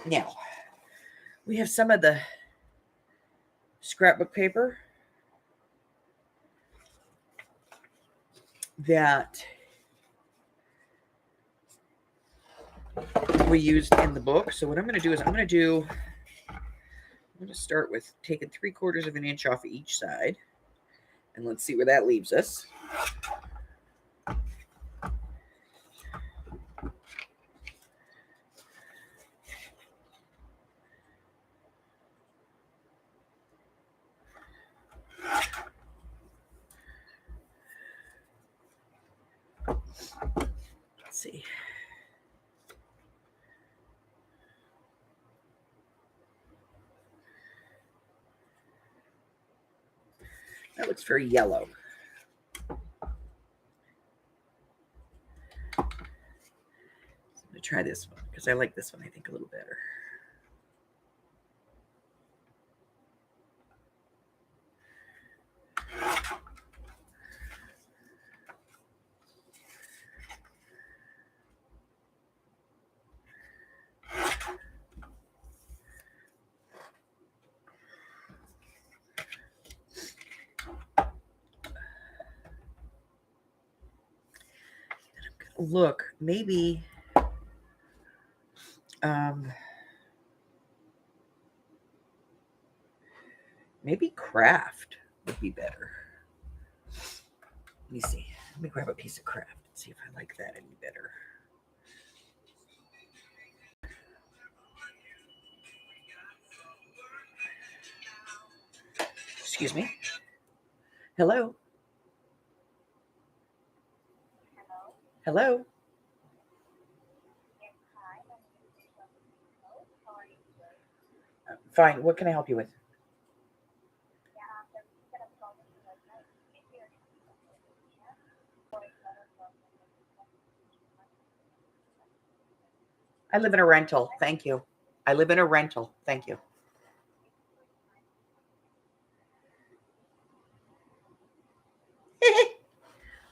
Now, we have some of the scrapbook paper that we used in the book. So what I'm going to do is I'm going to start with taking 3/4 of an inch off of each side. And let's see where that leaves us. Let's see. That looks very yellow. I'm going to try this one because I like this one, I think, a little better. Look, maybe maybe craft would be better. Let me see. Let me grab a piece of craft and see if I like that any better. Excuse me. Hello? Hello? Fine. What can I help you with? I live in a rental. Thank you. I live in a rental. Thank you.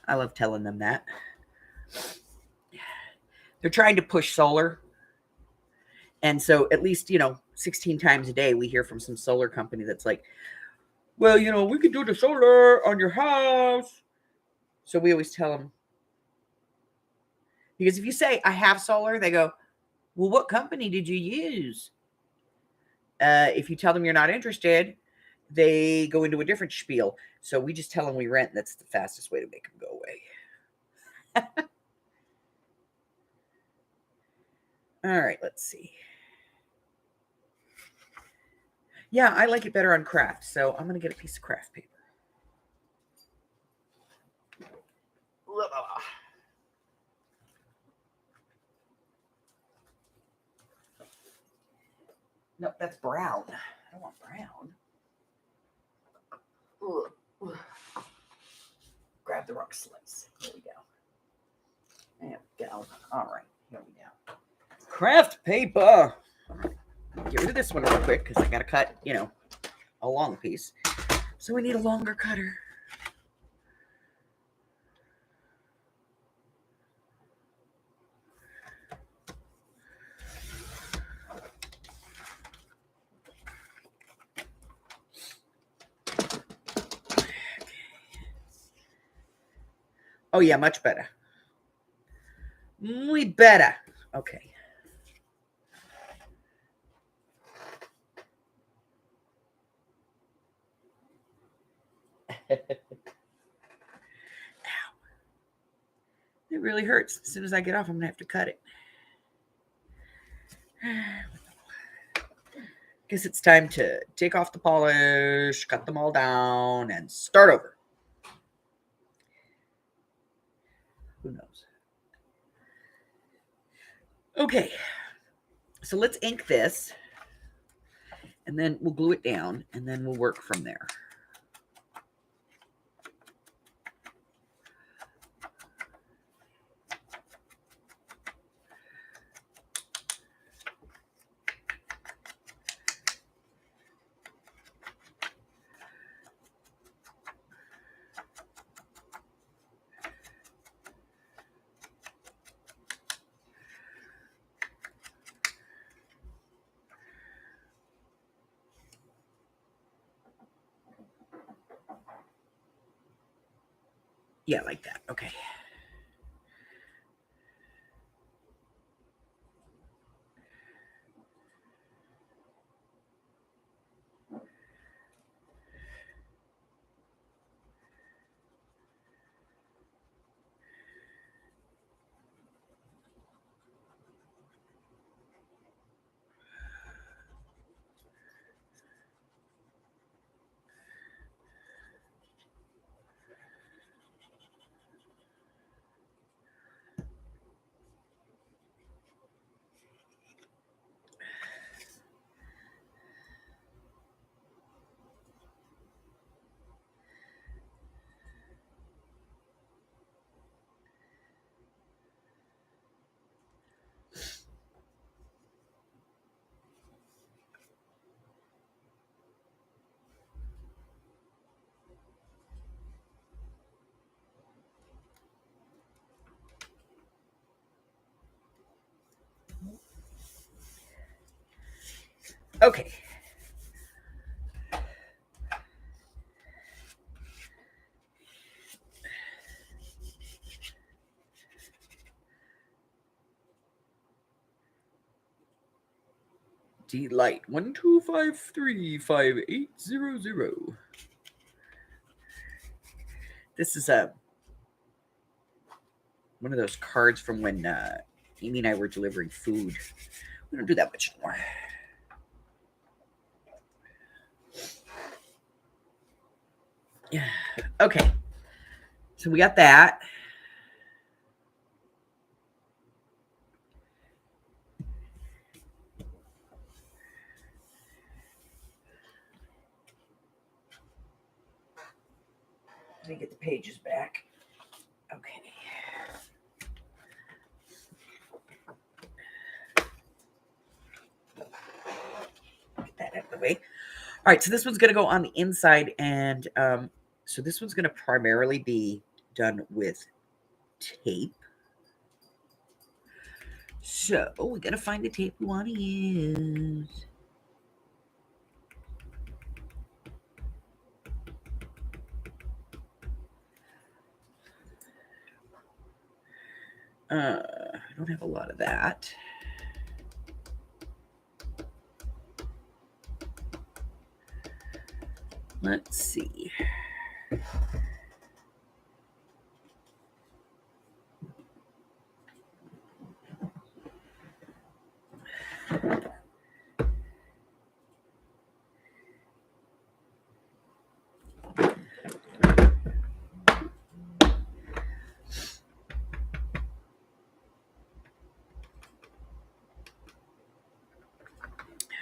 I love telling them that. They're trying to push solar. And so at least, 16 times a day, we hear from some solar company that's like, well, we could do the solar on your house. So we always tell them, because if you say, I have solar, they go, well, what company did you use? If you tell them you're not interested, they go into a different spiel. So we just tell them we rent. That's the fastest way to make them go away. All right, let's see. Yeah, I like it better on craft. So I'm going to get a piece of craft paper. Nope, that's brown. I don't want brown. Ugh. Grab the wrong slice. Here we go. There we go. All right, here we go. Craft paper. Get rid of this one real quick because I got to cut, a long piece. So we need a longer cutter. Oh, yeah, much better. Muy better. Okay. Ow. It really hurts. As soon as I get off, I'm going to have to cut it. Guess it's time to take off the polish, cut them all down, and start over. Who knows? Okay. So let's ink this, and then we'll glue it down, and then we'll work from there. Yeah, like that. Okay. Okay. Delight 12535800. This is one of those cards from when Amy and I were delivering food. We don't do that much anymore. Yeah. Okay. So we got that. Let me get the pages back. Okay. the way. All right, so this one's going to go on the inside, and so this one's going to primarily be done with tape. So we got to find the tape we want to use. I don't have a lot of that. Let's see. I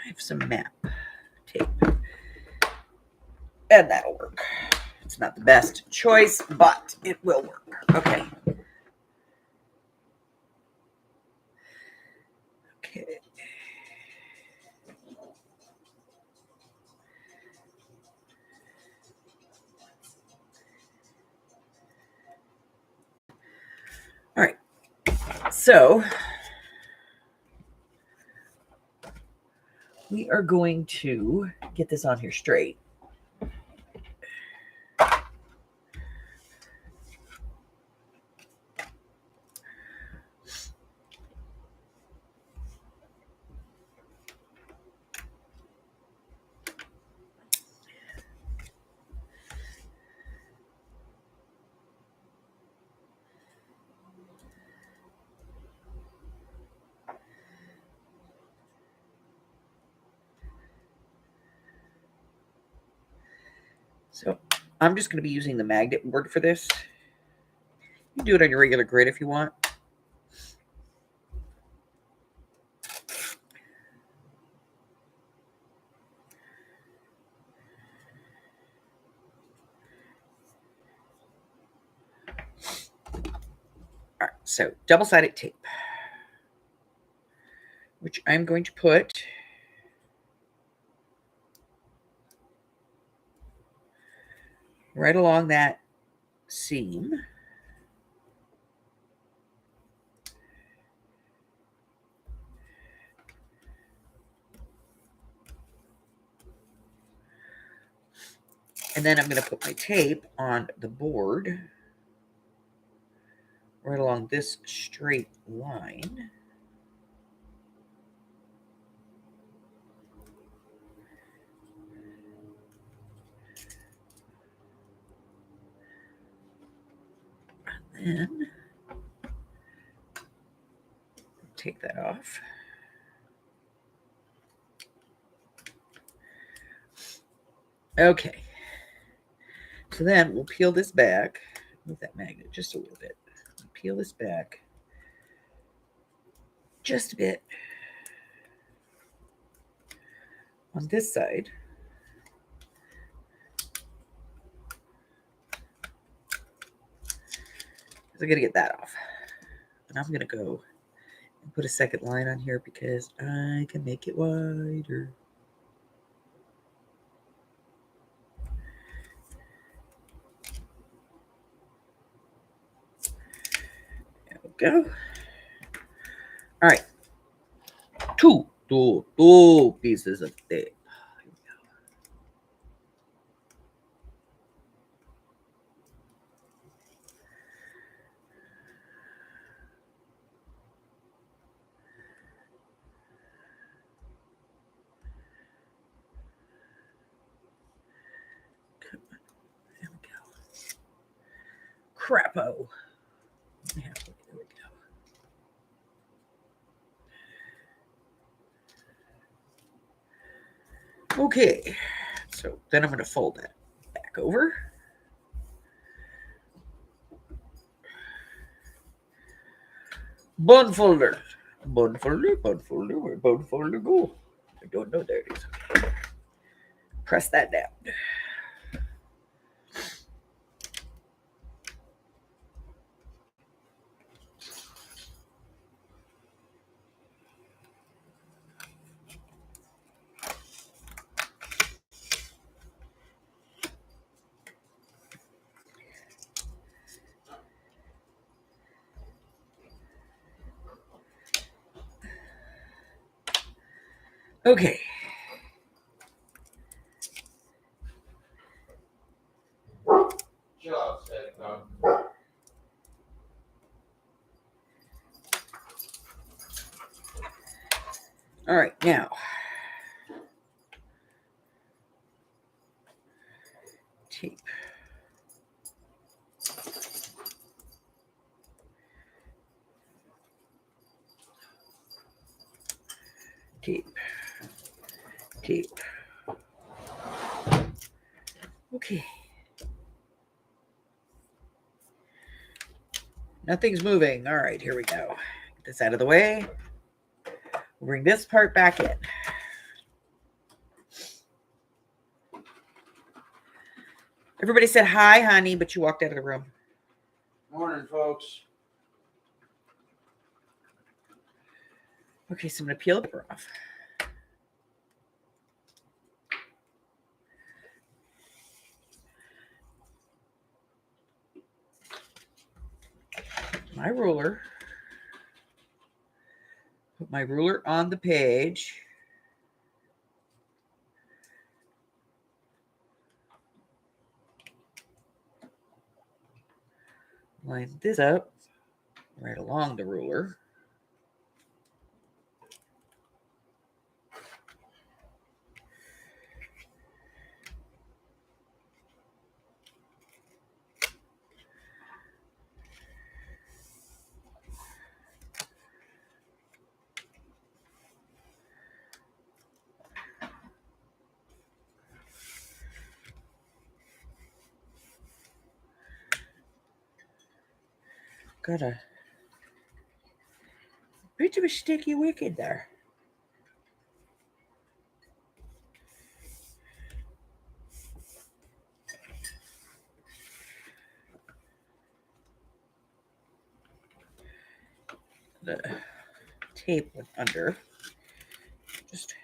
have some map tape. And that'll work. It's not the best choice, but it will work. Okay. Okay. All right. So we are going to get this on here straight. So I'm just going to be using the magnet board for this. You can do it on your regular grid if you want. All right, so double-sided tape, which I'm going to put right along that seam. And then I'm going to put my tape on the board right along this straight line. And then take that off. Okay. So then we'll peel this back. Move that magnet just a little bit. Peel this back just a bit on this side. So I got to get that off. And I'm going to go and put a second line on here because I can make it wider. There we go. All right. Two pieces of tape. There we go. Crapo. There we go. Okay. So then I'm going to fold that back over. Bone folder. Bone folder. Where bone folder go? I don't know. There it is. Okay. Press that down. Okay. Job said, All right, now. Tape. Tape. Tape. Okay. Nothing's moving. All right, here we go. Get this out of the way. We'll bring this part back in. Everybody said hi, honey, but you walked out of the room. morning, folks. Okay, so I'm going to peel the paper off. My ruler. Put my ruler on the page. Line this up right along the ruler. Got a bit of a sticky wicket there. The tape went under. Just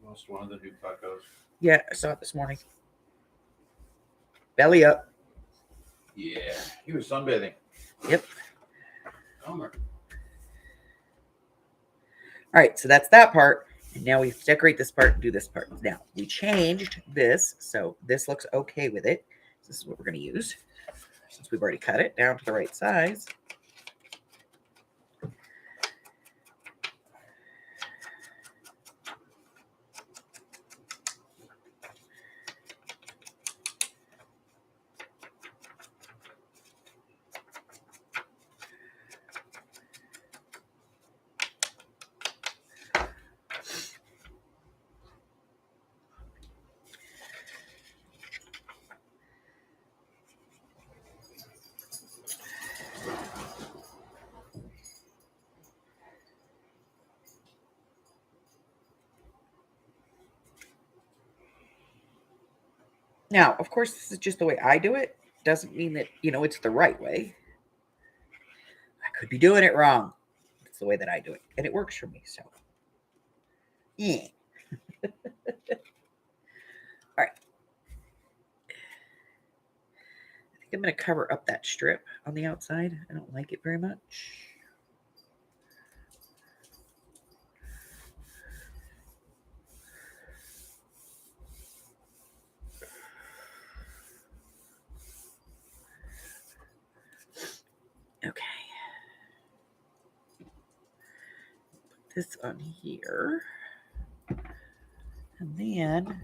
Lost one of the new tacos. yeah, I saw it this morning. Belly up. Yeah, he was sunbathing. Yep. Homer. All right, so that's that part. And now we have to decorate this part and do this part. Now, we changed this, so this looks okay with it. This is what we're going to use. Since we've already cut it down to the right size. Now, of course, this is just the way I do it. Doesn't mean that, it's the right way. I could be doing it wrong. It's the way that I do it. And it works for me, so. Yeah. All right. I think I'm going to cover up that strip on the outside. I don't like it very much. Okay. Put this on here. And then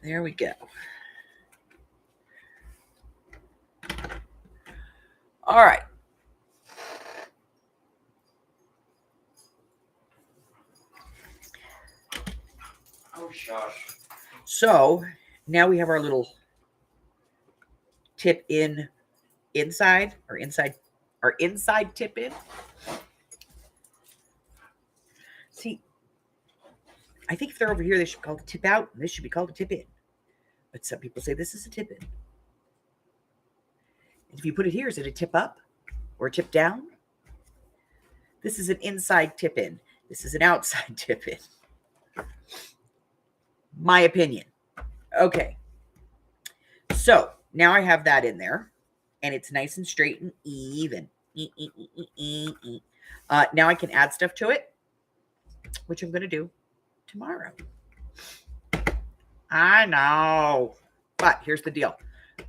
There we go. All right. Oh, shush. So now we have our little tip in inside, or inside, our inside tip in. See, I think if they're over here, they should call it tip out, and this should be called a tip in. But some people say this is a tip in. And if you put it here, is it a tip up or a tip down? This is an inside tip in. This is an outside tip in. My opinion. Okay. So now I have that in there, and it's nice and straight and even. Now I can add stuff to it, which I'm going to do tomorrow. I know. But here's the deal.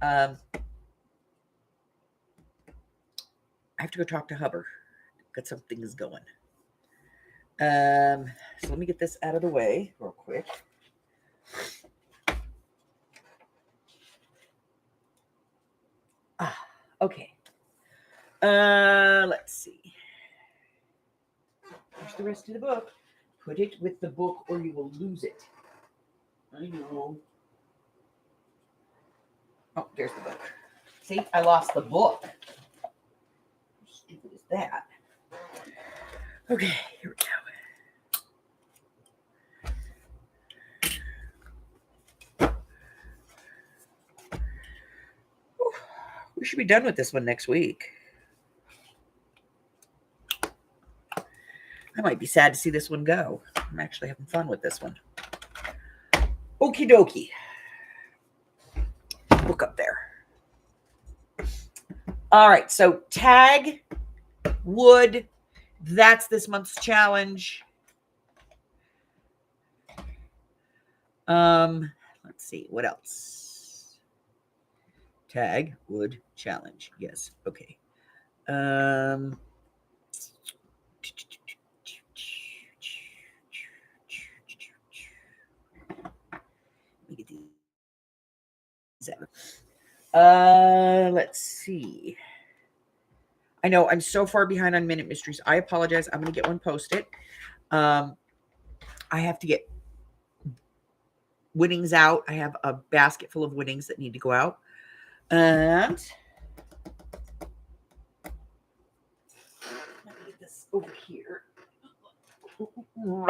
I have to go talk to Hubbard. Got some things going. So let me get this out of the way real quick. Okay. Let's see. Here's the rest of the book. Put it with the book or you will lose it. I know. Oh, there's the book. See, I lost the book. How stupid is that? Okay, here we go. We should be done with this one next week. I might be sad to see this one go. I'm actually having fun with this one. Okie dokie. Book up there. All right, so tag, wood, that's this month's challenge. Let's see, what else? Tag, wood, challenge. Yes, okay. Let me get these out. Let's see. I know I'm so far behind on Minute Mysteries. I apologize. I'm going to get one posted. I have to get winnings out. I have a basket full of winnings that need to go out. And let me get this over here. All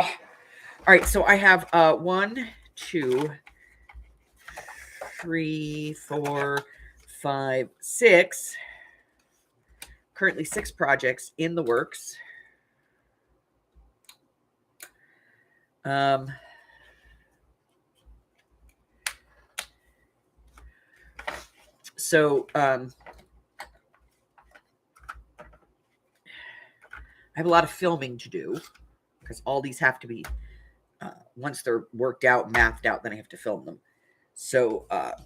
right, so I have 1, 2, 3, 4, 5, 6. Currently 6 projects in the works. So I have a lot of filming to do because all these have to be, once they're worked out, mathed out, then I have to film them. So got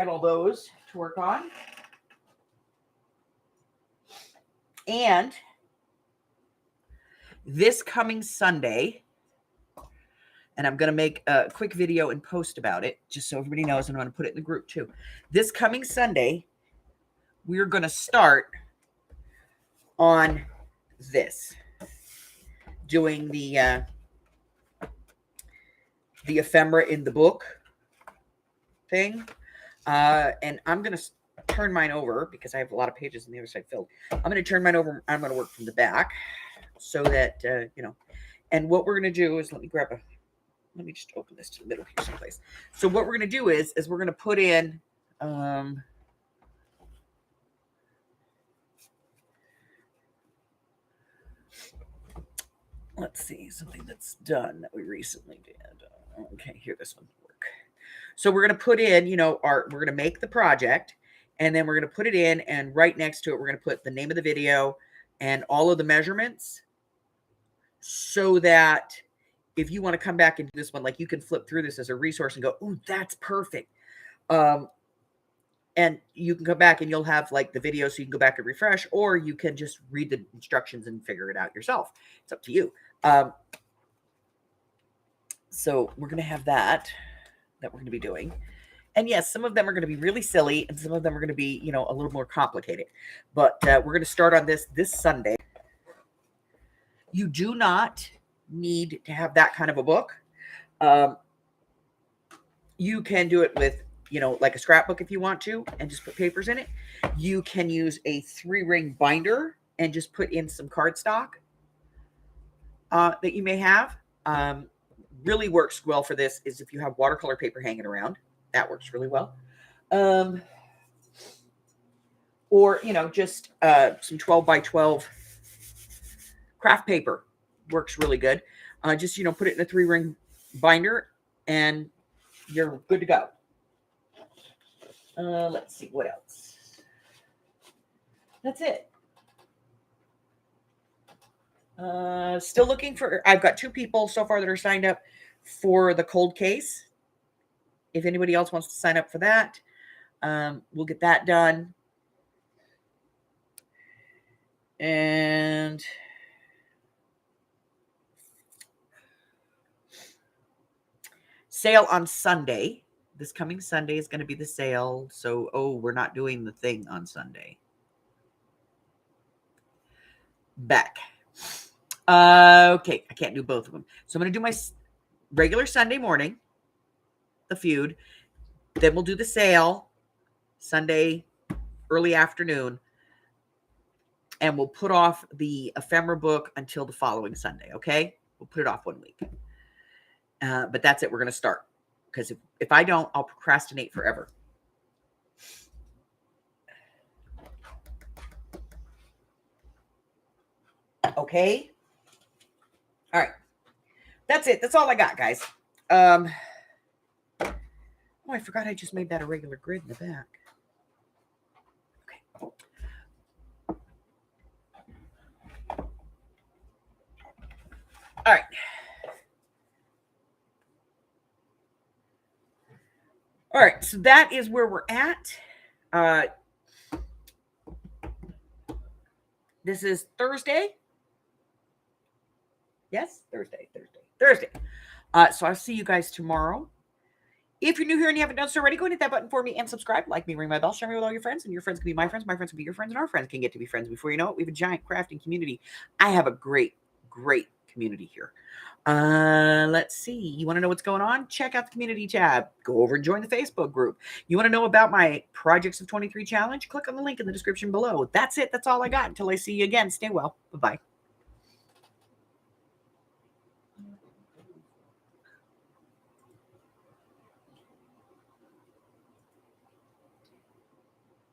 all those to work on. And this coming Sunday, and I'm going to make a quick video and post about it, just so everybody knows, and I'm going to put it in the group too. This coming Sunday, we're going to start on this, doing the ephemera in the book thing. And I'm going to turn mine over because I have a lot of pages on the other side filled. I'm going to turn mine over. I'm going to work from the back so that, you know, and what we're going to do is, let me just open this to the middle here someplace. So what we're going to do is we're going to put in, let's see, something that's done that we recently did. Okay, here, this one will work. So we're going to put in, you know, we're going to make the project, and then we're going to put it in, and right next to it, we're going to put the name of the video and all of the measurements, so that if you want to come back into this one, like, you can flip through this as a resource and go, "Ooh, that's perfect." And you can come back and you'll have like the video, so you can go back and refresh, or you can just read the instructions and figure it out yourself. It's up to you. So we're going to have that we're going to be doing. And yes, some of them are going to be really silly and some of them are going to be, you know, a little more complicated. But we're going to start on this Sunday. You do not need to have that kind of a book. You can do it with, you know, like a scrapbook if you want to, and just put papers in it. You can use a 3-ring binder and just put in some cardstock that you may have. Really works well for this is if you have watercolor paper hanging around. That works really well. Or, you know, just some 12 by 12 craft paper works really good. Just, you know, put it in a 3-ring binder and you're good to go. Let's see what else. That's it. Still looking for, I've got 2 people so far that are signed up for the cold case. If anybody else wants to sign up for that, we'll get that done. And sale on Sunday. This coming Sunday is going to be the sale. So, we're not doing the thing on Sunday. Back. Okay, I can't do both of them. So I'm going to do my regular Sunday morning, the feud. Then we'll do the sale Sunday early afternoon. And we'll put off the ephemera book until the following Sunday, okay? We'll put it off 1 week. But that's it. We're going to start. Because if I don't, I'll procrastinate forever. Okay? All right. That's it. That's all I got, guys. Oh, I forgot I just made that a regular grid in the back. Okay. All right. All right, so that is where we're at. This is Thursday. Yes, Thursday. So I'll see you guys tomorrow. If you're new here and you haven't done so already, go and hit that button for me and subscribe. Like me, ring my bell, share me with all your friends, and your friends can be my friends. My friends can be your friends, and our friends can get to be friends. Before you know it, we have a giant crafting community. I have a great community here. Let's see. You want to know what's going on? Check out the community tab. Go over and join the Facebook group. You want to know about my Projects of 23 challenge? Click on the link in the description below. That's it. That's all I got. Until I see you again. Stay well. Bye-bye.